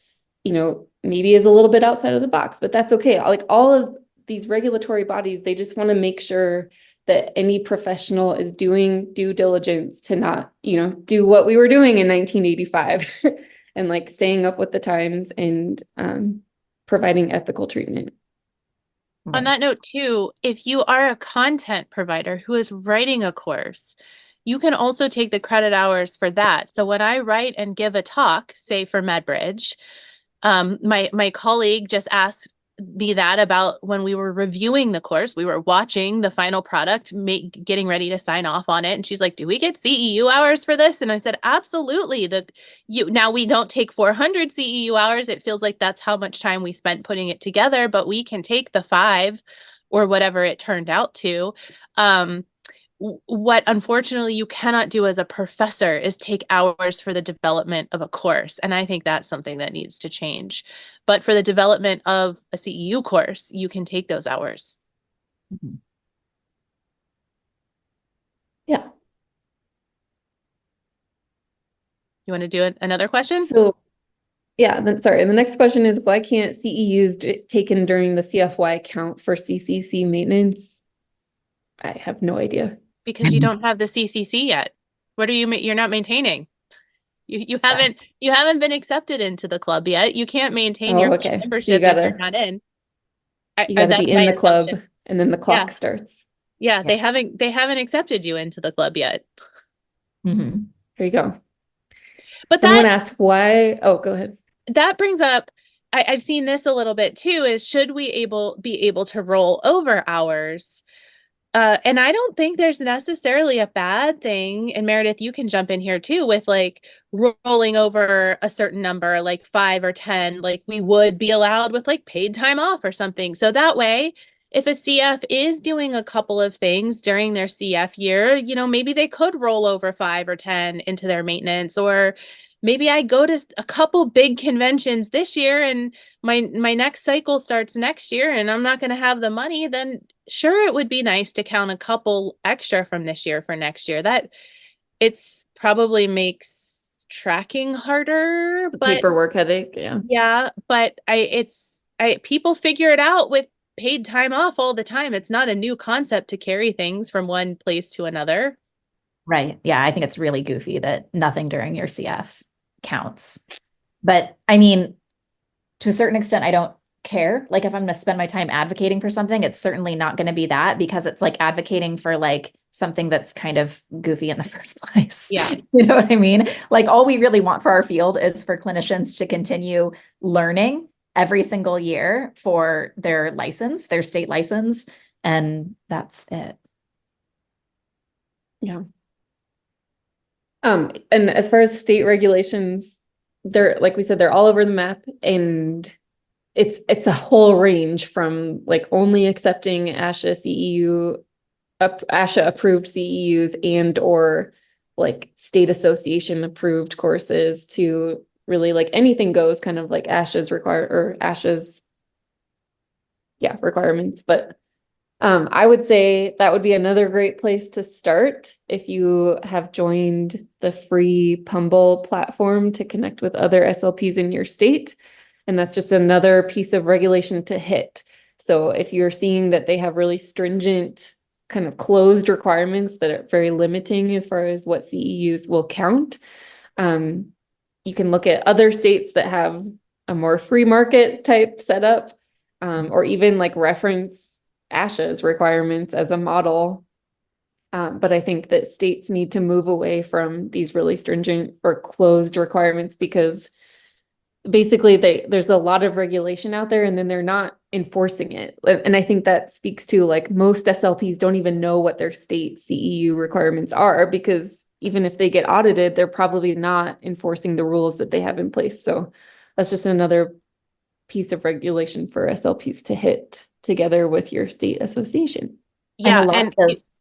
you know, maybe is a little bit outside of the box, but that's okay. Like all of these regulatory bodies, they just want to make sure that any professional is doing due diligence to not, you know, do what we were doing in 1985 and like staying up with the times and providing ethical treatment.
On that note too, if you are a content provider who is writing a course, you can also take the credit hours for that. So when I write and give a talk, say for MedBridge, my colleague just asked me that about when we were reviewing the course, we were watching the final product, getting ready to sign off on it. And she's like, do we get CEU hours for this? And I said, absolutely. Now we don't take 400 CEU hours. It feels like that's how much time we spent putting it together, but we can take the 5 or whatever it turned out to. What unfortunately you cannot do as a professor is take hours for the development of a course. And I think that's something that needs to change. But for the development of a CEU course, you can take those hours.
Mm-hmm.
Yeah.
You want to do another question?
So yeah, sorry. And the next question is, why can't CEUs taken during the CFY count for CCC maintenance? I have no idea.
Because you don't have the CCC yet. What are you're not maintaining? You haven't been accepted into the club yet. You can't maintain your
Okay.
membership if you're not in.
You gotta be in the club and then the clock starts.
Yeah, they haven't accepted you into the club yet.
Mm-hmm.
Here you go.
But
someone asked why. Oh, go ahead.
That brings up, I've seen this a little bit too, is should we be able to roll over hours? And I don't think there's necessarily a bad thing. And Meredith, you can jump in here too with like rolling over a certain number, like 5 or 10, like we would be allowed with like paid time off or something. So that way, if a CF is doing a couple of things during their CF year, you know, maybe they could roll over 5 or 10 into their maintenance, or maybe I go to a couple big conventions this year and my next cycle starts next year and I'm not going to have the money, then sure, it would be nice to count a couple extra from this year for next year. That it's probably makes tracking harder, but
paperwork headache. Yeah.
Yeah. But people figure it out with paid time off all the time. It's not a new concept to carry things from one place to another.
Right. Yeah. I think it's really goofy that nothing during your CF counts. But I mean, to a certain extent, I don't care. Like if I'm going to spend my time advocating for something, it's certainly not going to be that, because it's like advocating for like something that's kind of goofy in the first place.
Yeah.
You know what I mean? Like all we really want for our field is for clinicians to continue learning every single year for their license, their state license. And that's it.
Yeah. And as far as state regulations, they're, like we said, they're all over the map, and it's a whole range from like only accepting ASHA CEU, ASHA approved CEUs and or like state association approved courses to really like anything goes, kind of like ASHA's requirements. But I would say that would be another great place to start if you have joined the free Pumble platform to connect with other SLPs in your state. And that's just another piece of regulation to hit. So if you're seeing that they have really stringent kind of closed requirements that are very limiting as far as what CEUs will count, you can look at other states that have a more free market type setup, or even like reference ASHA's requirements as a model. But I think that states need to move away from these really stringent or closed requirements, because basically there's a lot of regulation out there and then they're not enforcing it. And I think that speaks to like most SLPs don't even know what their state CEU requirements are, because even if they get audited, they're probably not enforcing the rules that they have in place. So that's just another piece of regulation for SLPs to hit together with your state association.
Yeah,
And a lot
and
of those,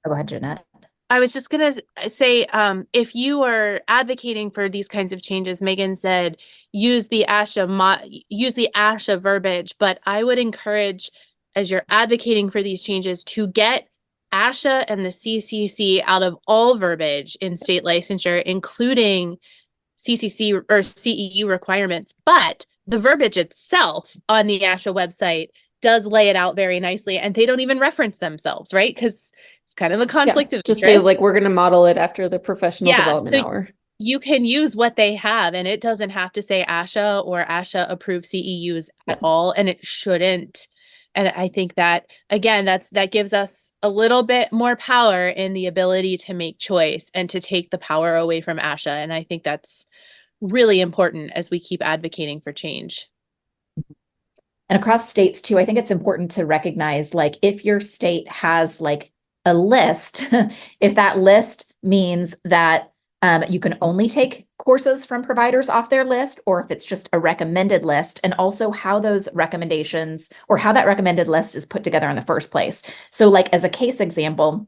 go ahead, Jeanette.
I was just gonna say, if you are advocating for these kinds of changes, Megan said use the ASHA verbiage, but I would encourage, as you're advocating for these changes, to get ASHA and the CCC out of all verbiage in state licensure, including CCC or CEU requirements. But the verbiage itself on the ASHA website does lay it out very nicely, and they don't even reference themselves, right? Because it's kind of a conflict of
just
interest.
say like, we're going to model it after the professional development
so
hour.
you can use what they have, and it doesn't have to say ASHA or ASHA approved CEUs at all, and it shouldn't. And I think that, again, that gives us a little bit more power in the ability to make choice and to take the power away from ASHA. And I think that's really important as we keep advocating for change.
And across states too, I think it's important to recognize, like, if your state has like a list, if that list means that you can only take courses from providers off their list, or if it's just a recommended list, and also how those recommendations or how that recommended list is put together in the first place. So like as a case example,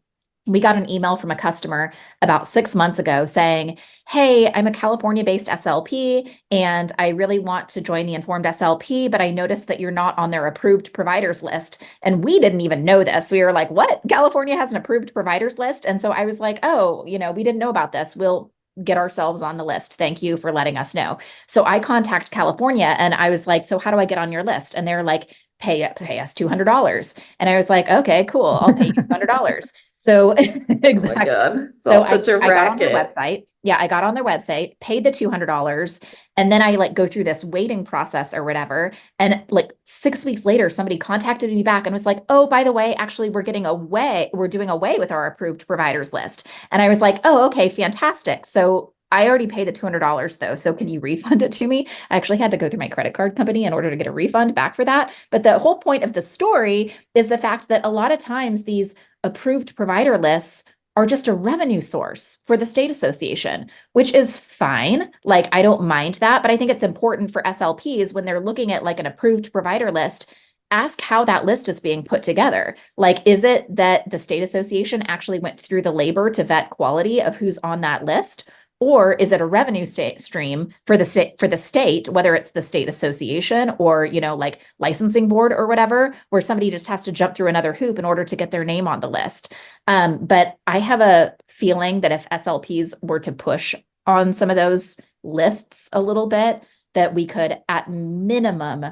we got an email from a customer about 6 months ago saying, hey, I'm a California-based SLP and I really want to join the Informed SLP, but I noticed that you're not on their approved providers list. And we didn't even know this. We were like, what? California has an approved providers list? And so I was like, oh, we didn't know about this. We'll get ourselves on the list. Thank you for letting us know. So I contact California and I was like, so how do I get on your list? And they're like, pay us $200. And I was like, okay, cool. I'll pay you $200. So exactly.
Oh my God. It's
So
all such a
I got on their
racket.
website. Yeah, I got on their website, paid the $200, and then I like go through this waiting process or whatever. And like 6 weeks later, somebody contacted me back and was like, oh, by the way, actually, we're doing away with our approved providers list. And I was like, oh, okay, fantastic. So I already paid the $200 though. So can you refund it to me? I actually had to go through my credit card company in order to get a refund back for that. But the whole point of the story is the fact that a lot of times these approved provider lists are just a revenue source for the state association, which is fine. Like, I don't mind that, but I think it's important for SLPs when they're looking at like an approved provider list, ask how that list is being put together. Like, is it that the state association actually went through the labor to vet quality of who's on that list? Or is it a revenue stream for the state, whether it's the state association or, like licensing board or whatever, where somebody just has to jump through another hoop in order to get their name on the list. But I have a feeling that if SLPs were to push on some of those lists a little bit, that we could at minimum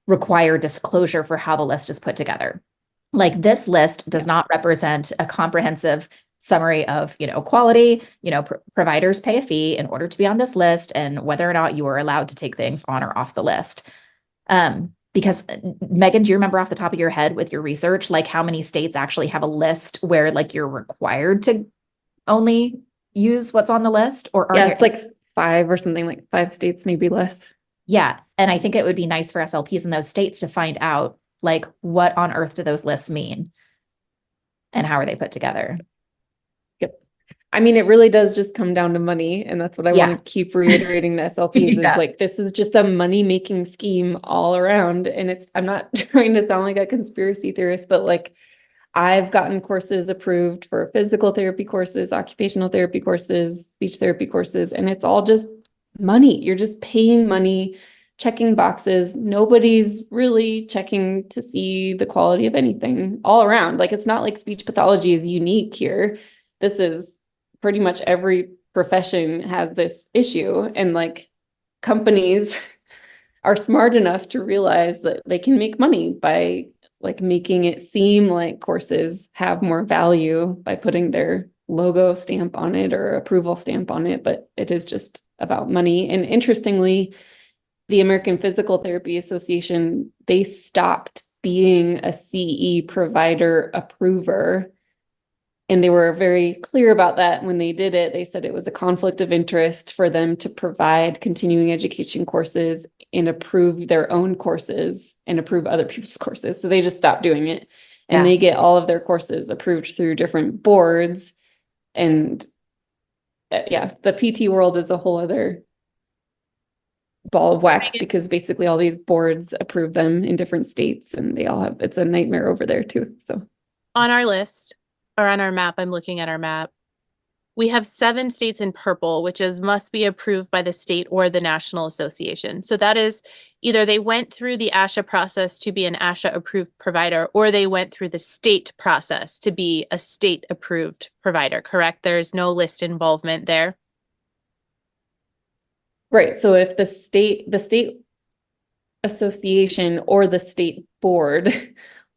require disclosure for how the list is put together. Like, this list does not represent a comprehensive summary of, quality, providers pay a fee in order to be on this list, and whether or not you are allowed to take things on or off the list. Because Megan, do you remember off the top of your head with your research, like how many states actually have a list where like you're required to only use what's on the list? Or are there
it's like 5 or something, like 5 states, maybe less.
Yeah. And I think it would be nice for SLPs in those states to find out, like, what on earth do those lists mean? And how are they put together?
Yep. I mean, it really does just come down to money. And that's what I
Yeah.
want to keep reiterating to SLPs
Yeah.
is like, this is just a money-making scheme all around. And I'm not trying to sound like a conspiracy theorist, but like I've gotten courses approved for physical therapy courses, occupational therapy courses, speech therapy courses, and it's all just money. You're just paying money, checking boxes. Nobody's really checking to see the quality of anything all around. Like it's not like speech pathology is unique here. This is pretty much every profession has this issue, and like companies are smart enough to realize that they can make money by like making it seem like courses have more value by putting their logo stamp on it or approval stamp on it, but it is just about money. And interestingly, the American Physical Therapy Association, they stopped being a CE provider approver. And they were very clear about that when they did it. They said it was a conflict of interest for them to provide continuing education courses and approve their own courses and approve other people's courses. So they just stopped doing it. And they get all of their courses approved through different boards. And yeah, the PT world is a whole other ball of wax because basically all these boards approve them in different states and they all have, it's a nightmare over there too. So
On our list, or on our map, I'm looking at our map, we have 7 states in purple, which is must be approved by the state or the national association. So that is either they went through the ASHA process to be an ASHA approved provider, or they went through the state process to be a state approved provider, correct? There's no list involvement there.
right. So if the state association or the state board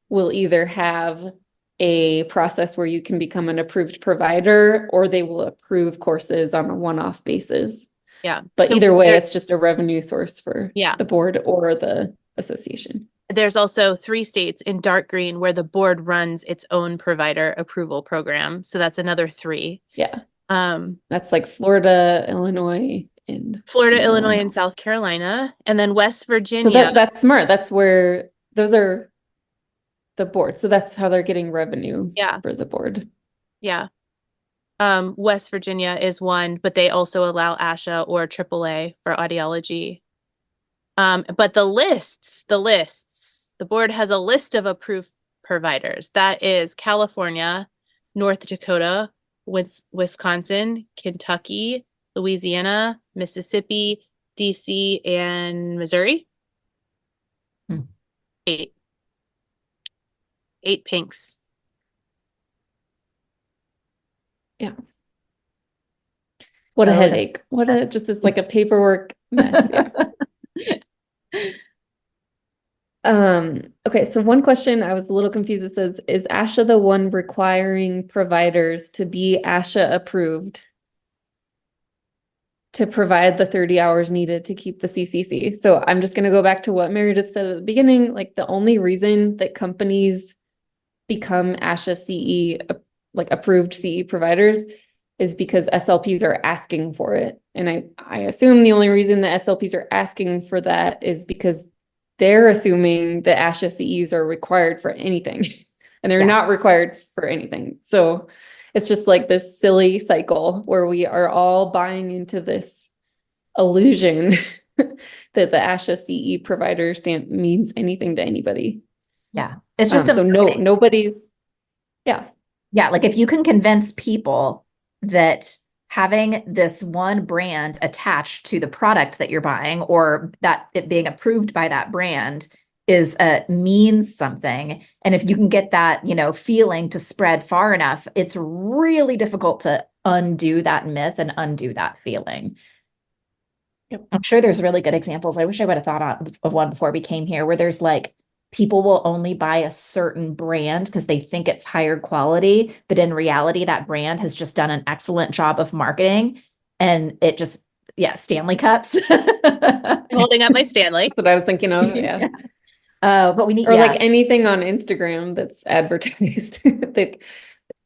will either have a process where you can become an approved provider, or they will approve courses on a one-off basis.
Yeah.
But
So
either way, it's just a revenue source for
Yeah.
the board or the association.
There's also 3 states in dark green where the board runs its own provider approval program. So that's another 3.
Yeah.
Um,
That's like Florida, Illinois, and
Florida, Illinois, and South Carolina, and then West Virginia.
So that's smart. That's where those are the board. So that's how they're getting revenue for the board.
Yeah. West Virginia is one, but they also allow ASHA or AAA for audiology. But the board has a list of approved providers. That is California, North Dakota, Wisconsin, Kentucky, Louisiana, Mississippi, DC, and Missouri. 8 pinks.
Yeah. What a headache. What a, just it's like a paperwork mess. Yeah. Okay, so one question I was a little confused. It says, is ASHA the one requiring providers to be ASHA approved to provide the 30 hours needed to keep the CCC? So I'm just going to go back to what Meredith said at the beginning. Like the only reason that companies become ASHA CE, like approved CE providers, is because SLPs are asking for it. And I assume the only reason the SLPs are asking for that is because they're assuming that ASHA CEs are required for anything and they're not required for anything. So it's just like this silly cycle where we are all buying into this illusion that the ASHA CE provider stamp means anything to anybody.
Yeah. It's just
so nobody's. Yeah.
Yeah. Like if you can convince people that having this one brand attached to the product that you're buying, or that it being approved by that brand is means something. And if you can get that, feeling to spread far enough, it's really difficult to undo that myth and undo that feeling. Yep. I'm sure there's really good examples. I wish I would have thought of one before we came here, where there's like, people will only buy a certain brand because they think it's higher quality, but in reality, that brand has just done an excellent job of marketing, and it just, Stanley cups.
I'm holding up my Stanley.
That's what I was thinking of. Yeah.
But we need,
or like anything on Instagram that's advertised.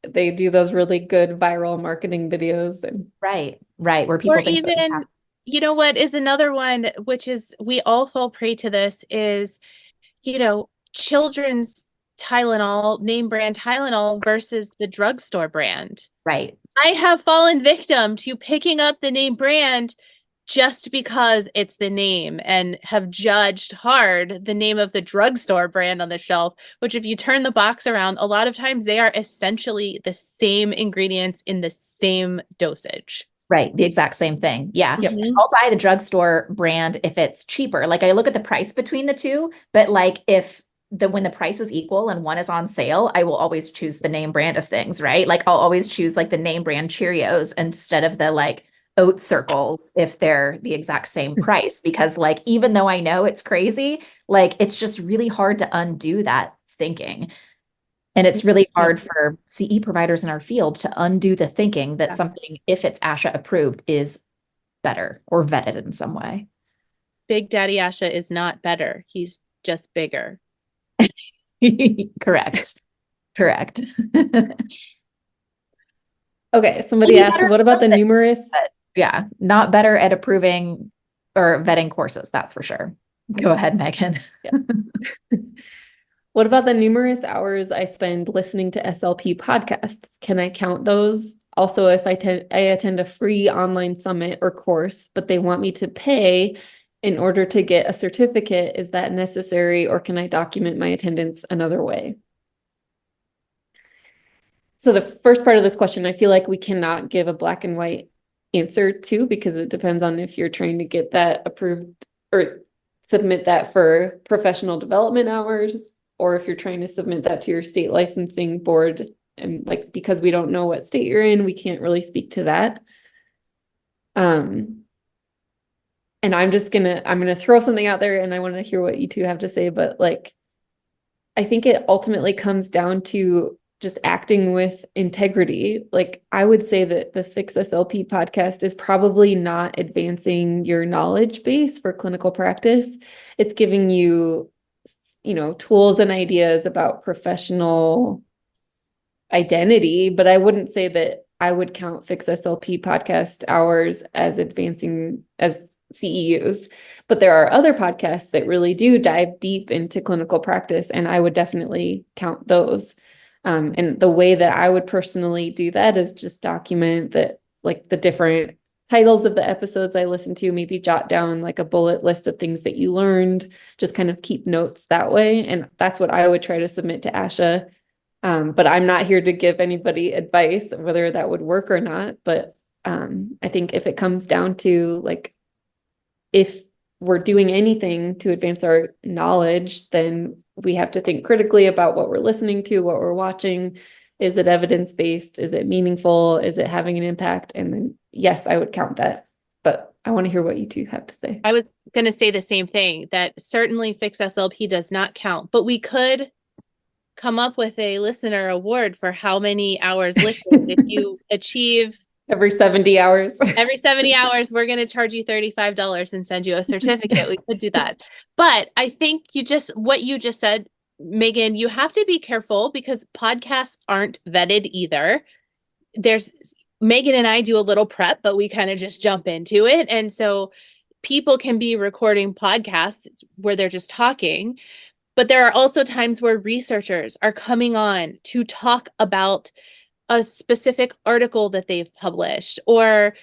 they do those really good viral marketing videos, and
right, where people think
even, you know what is another one, which is we all fall prey to this, is children's Tylenol, name brand Tylenol versus the drugstore brand.
Right.
I have fallen victim to picking up the name brand just because it's the name, and have judged hard the name of the drugstore brand on the shelf, which if you turn the box around, a lot of times they are essentially the same ingredients in the same dosage.
Right. The exact same thing. Yeah.
Yep.
I'll buy the drugstore brand if it's cheaper. Like I look at the price between the two, but like if when the price is equal and one is on sale, I will always choose the name brand of things, right? Like I'll always choose like the name brand Cheerios instead of the like oat circles if they're the exact same price, because like even though I know it's crazy, like it's just really hard to undo that thinking. And it's really hard for CE providers in our field to undo the thinking that something, if it's ASHA approved, is better or vetted in some way.
Big Daddy ASHA is not better. He's just bigger.
Correct. Correct.
Okay, somebody asked, what about the numerous?
Yeah, not better at approving or vetting courses, that's for sure. Go ahead, Megan.
What about the numerous hours I spend listening to SLP podcasts? Can I count those? Also, if I attend a free online summit or course, but they want me to pay in order to get a certificate, is that necessary, or can I document my attendance another way? So the first part of this question, I feel like we cannot give a black and white answer to, because it depends on if you're trying to get that approved or submit that for professional development hours, or if you're trying to submit that to your state licensing board. And like, because we don't know what state you're in, we can't really speak to that. And I'm gonna throw something out there, and I want to hear what you two have to say, but like, I think it ultimately comes down to just acting with integrity. Like, I would say that the Fix SLP podcast is probably not advancing your knowledge base for clinical practice. It's giving you, tools and ideas about professional identity, but I wouldn't say that I would count Fix SLP podcast hours as advancing as CEUs. But there are other podcasts that really do dive deep into clinical practice, and I would definitely count those. And the way that I would personally do that is just document that, like, the different titles of the episodes I listen to, maybe jot down like a bullet list of things that you learned, just kind of keep notes that way. And that's what I would try to submit to ASHA. But I'm not here to give anybody advice whether that would work or not. But I think if it comes down to, like, if we're doing anything to advance our knowledge, then we have to think critically about what we're listening to, what we're watching. Is it evidence-based? Is it meaningful? Is it having an impact? And then, yes, I would count that. But I want to hear what you two have to say.
I was going to say the same thing, that certainly Fix SLP does not count, but we could come up with a listener award for how many hours listened. If you achieve
every 70 hours,
we're going to charge you $35 and send you a certificate. We could do that. But I think what you just said, Megan, you have to be careful, because podcasts aren't vetted either. Megan and I do a little prep, but we kind of just jump into it. And so people can be recording podcasts where they're just talking, but there are also times where researchers are coming on to talk about a specific article that they've published, or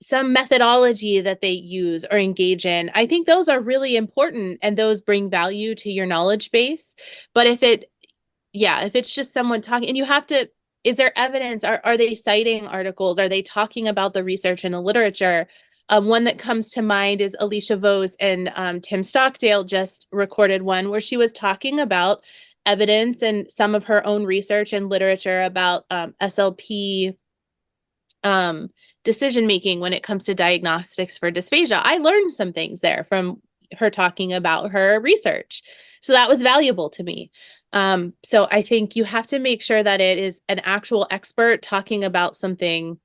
some methodology that they use or engage in. I think those are really important, and those bring value to your knowledge base. But if it's just someone talking, and you have to, is there evidence? Are they citing articles? Are they talking about the research and the literature? One that comes to mind is Alicia Vose and Tim Stockdale just recorded one where she was talking about evidence and some of her own research and literature about SLP decision-making when it comes to diagnostics for dysphagia. I learned some things there from her talking about her research. So that was valuable to me. So I think you have to make sure that it is an actual expert talking about something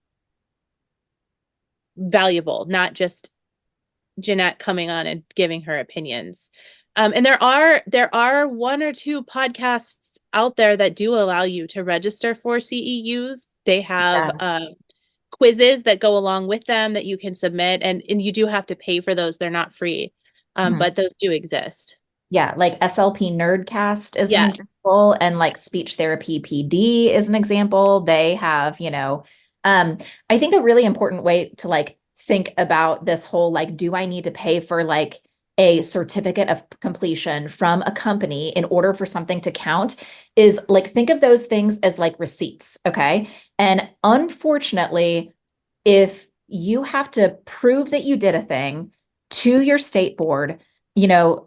valuable, not just Jeanette coming on and giving her opinions. And there are one or two podcasts out there that do allow you to register for CEUs. They have quizzes that go along with them that you can submit, and you do have to pay for those. They're not free, but those do exist.
Yeah, like SLP Nerdcast is an example, and like Speech Therapy PD is an example. They have, I think a really important way to like think about this whole, like, do I need to pay for like a certificate of completion from a company in order for something to count is like, think of those things as like receipts. Okay. And unfortunately, if you have to prove that you did a thing to your state board,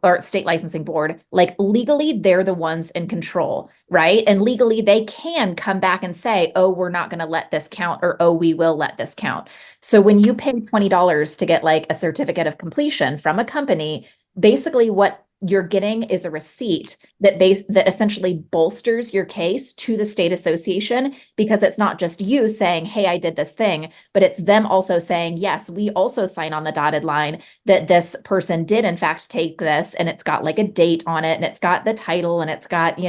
or state licensing board, like legally, they're the ones in control, right? And legally, they can come back and say, oh, we're not going to let this count, or oh, we will let this count. So when you pay $20 to get like a certificate of completion from a company, basically what you're getting is a receipt that essentially bolsters your case to the state association, because it's not just you saying, hey, I did this thing, but it's them also saying, yes, we also sign on the dotted line that this person did in fact take this, and it's got like a date on it, and it's got the title, and it's got,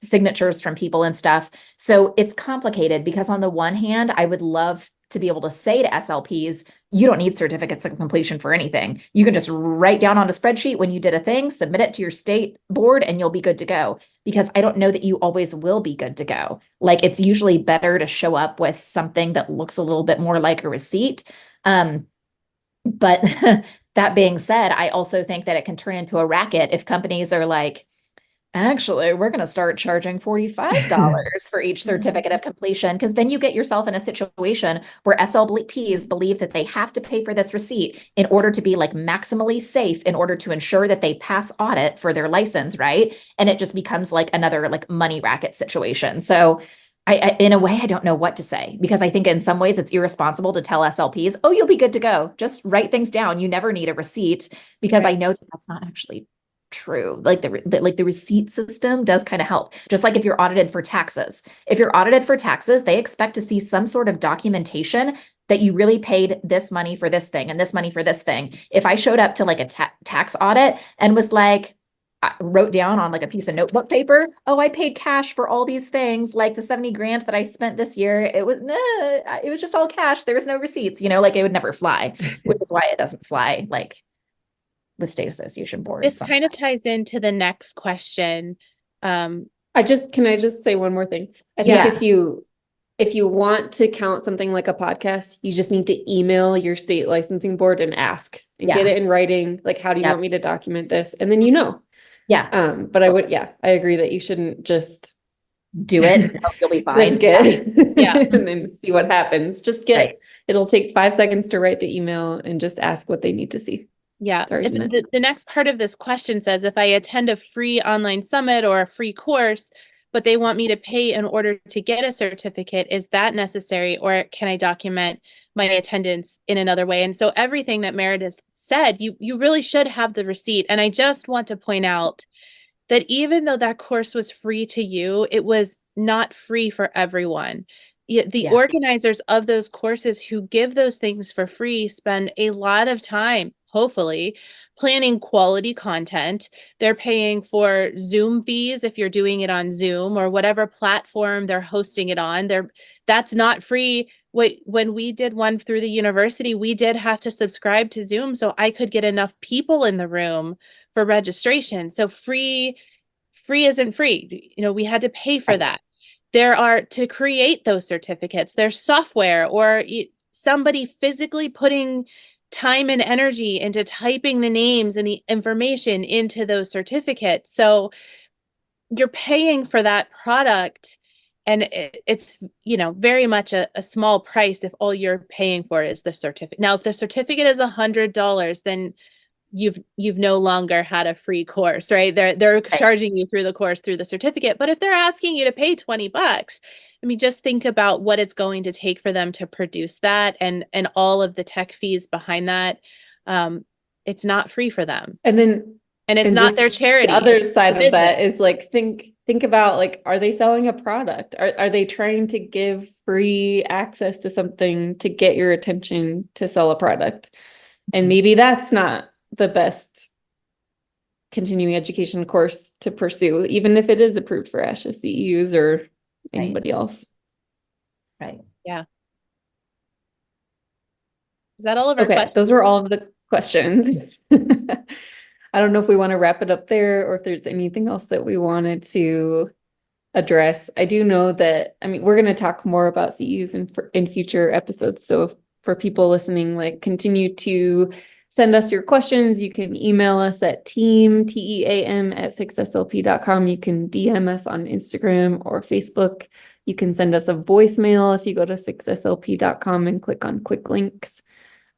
signatures from people and stuff. So it's complicated, because on the one hand, I would love to be able to say to SLPs, you don't need certificates of completion for anything. You can just write down on a spreadsheet when you did a thing, submit it to your state board, and you'll be good to go. Because I don't know that you always will be good to go. Like, it's usually better to show up with something that looks a little bit more like a receipt. But that being said, I also think that it can turn into a racket if companies are like, actually, we're going to start charging $45 for each certificate of completion, because then you get yourself in a situation where SLPs believe that they have to pay for this receipt in order to be like maximally safe, in order to ensure that they pass audit for their license, right? And it just becomes like another like money racket situation. So I in a way, I don't know what to say, because I think in some ways it's irresponsible to tell SLPs, oh, you'll be good to go. Just write things down. You never need a receipt, because I know that that's not actually true. Like the receipt system does kind of help. Just like if you're audited for taxes. If you're audited for taxes, they expect to see some sort of documentation that you really paid this money for this thing and this money for this thing. If I showed up to like a tax audit and was like, I wrote down on like a piece of notebook paper, oh, I paid cash for all these things, like the 70 grand that I spent this year, it was just all cash. There was no receipts, like it would never fly, which is why it doesn't fly like with state association boards.
It kind of ties into the next question.
Can I just say one more thing? I think if you want to count something like a podcast, you just need to email your state licensing board and ask and get it in writing. Like, how do you want me to document this? And then but I agree that you shouldn't just
do it. You'll be fine.
Risk it. And then see what happens. Just it'll take 5 seconds to write the email and just ask what they need to see.
Yeah.
Sorry,
the next part of this question says, if I attend a free online summit or a free course, but they want me to pay in order to get a certificate, is that necessary, or can I document my attendance in another way? And so everything that Meredith said, you really should have the receipt. And I just want to point out that even though that course was free to you, it was not free for everyone. The organizers of those courses who give those things for free spend a lot of time, hopefully, planning quality content. They're paying for Zoom fees if you're doing it on Zoom or whatever platform they're hosting it on. That's not free. When we did one through the university, we did have to subscribe to Zoom so I could get enough people in the room for registration. So free isn't free. We had to pay for that. To create those certificates, there's software or somebody physically putting time and energy into typing the names and the information into those certificates. So you're paying for that product, and it's, very much a small price if all you're paying for is the certificate. Now, if the certificate is $100, then you've no longer had a free course, right? They're charging you through the course, through the certificate. But if they're asking you to pay $20, I mean, just think about what it's going to take for them to produce that and all of the tech fees behind that. It's not free for them. And it's not their charity.
The other side of that is like, think about, like, are they selling a product? Are they trying to give free access to something to get your attention to sell a product? And maybe that's not the best continuing education course to pursue, even if it is approved for ASHA CEUs or anybody else.
Right.
Yeah. Is that all of our questions?
Those were all of the questions. I don't know if we want to wrap it up there or if there's anything else that we wanted to address. I do know that, I mean, we're going to talk more about CEUs in future episodes. So for people listening, like, continue to send us your questions. You can email us at team@fixslp.com. You can DM us on Instagram or Facebook. You can send us a voicemail if you go to fixslp.com and click on quick links.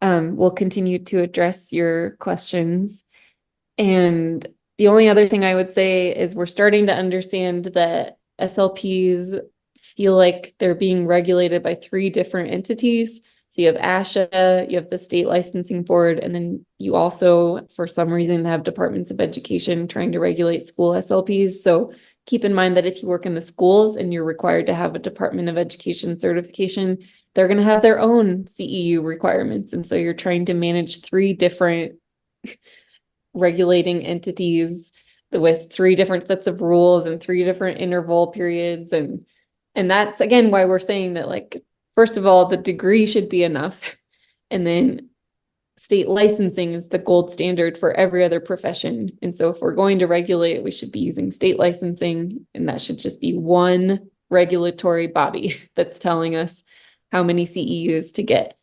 We'll continue to address your questions. And the only other thing I would say is we're starting to understand that SLPs feel like they're being regulated by 3 different entities. So you have ASHA, you have the state licensing board, and then you also, for some reason, have departments of education trying to regulate school SLPs. So keep in mind that if you work in the schools and you're required to have a Department of Education certification, they're going to have their own CEU requirements. And so you're trying to manage 3 different regulating entities with 3 different sets of rules and 3 different interval periods. And that's, again, why we're saying that, like, first of all, the degree should be enough. And then state licensing is the gold standard for every other profession. And so if we're going to regulate, we should be using state licensing, and that should just be one regulatory body that's telling us how many CEUs to get.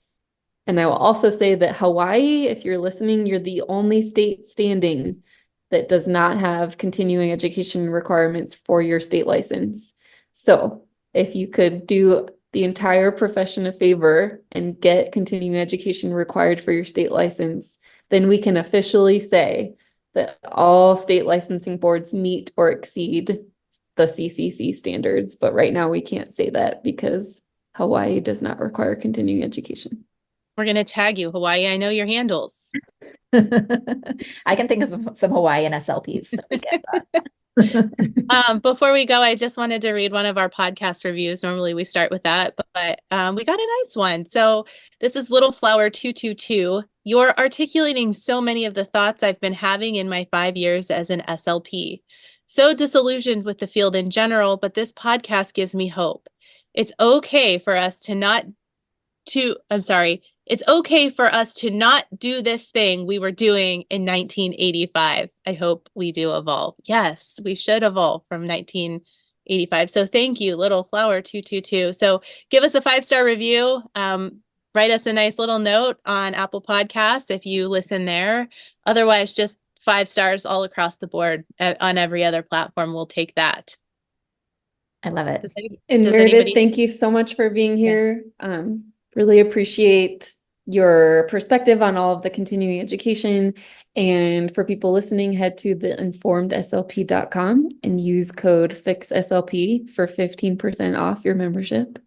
And I will also say that Hawaii, if you're listening, you're the only state standing that does not have continuing education requirements for your state license. So if you could do the entire profession a favor and get continuing education required for your state license, then we can officially say that all state licensing boards meet or exceed the CCC standards. But right now we can't say that because Hawaii does not require continuing education.
We're going to tag you, Hawaii. I know your handles.
I can think of some Hawaiian SLPs that we get that.
Before we go, I just wanted to read one of our podcast reviews. Normally we start with that, but we got a nice one. So this is Little Flower 222. You're articulating so many of the thoughts I've been having in my 5 years as an SLP. So disillusioned with the field in general, but this podcast gives me hope. It's okay for us It's okay for us to not do this thing we were doing in 1985. I hope we do evolve. Yes, we should evolve from 1985. So thank you, Little Flower 222. So give us a 5-star review. Write us a nice little note on Apple Podcasts if you listen there. Otherwise, just 5 stars all across the board on every other platform. We'll take that.
I love it.
And Meredith, thank you so much for being here. Really appreciate your perspective on all of the continuing education. And for people listening, head to theinformedslp.com and use code FIXSLP for 15% off your membership.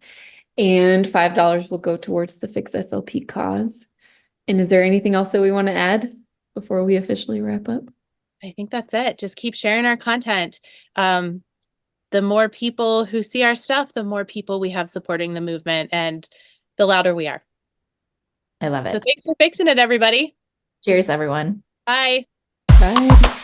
And $5 will go towards the Fix SLP cause. And is there anything else that we want to add before we officially wrap up?
I think that's it. Just keep sharing our content. The more people who see our stuff, the more people we have supporting the movement, and the louder we are.
I love it.
So thanks for fixing it, everybody.
Cheers, everyone.
Bye.
Bye.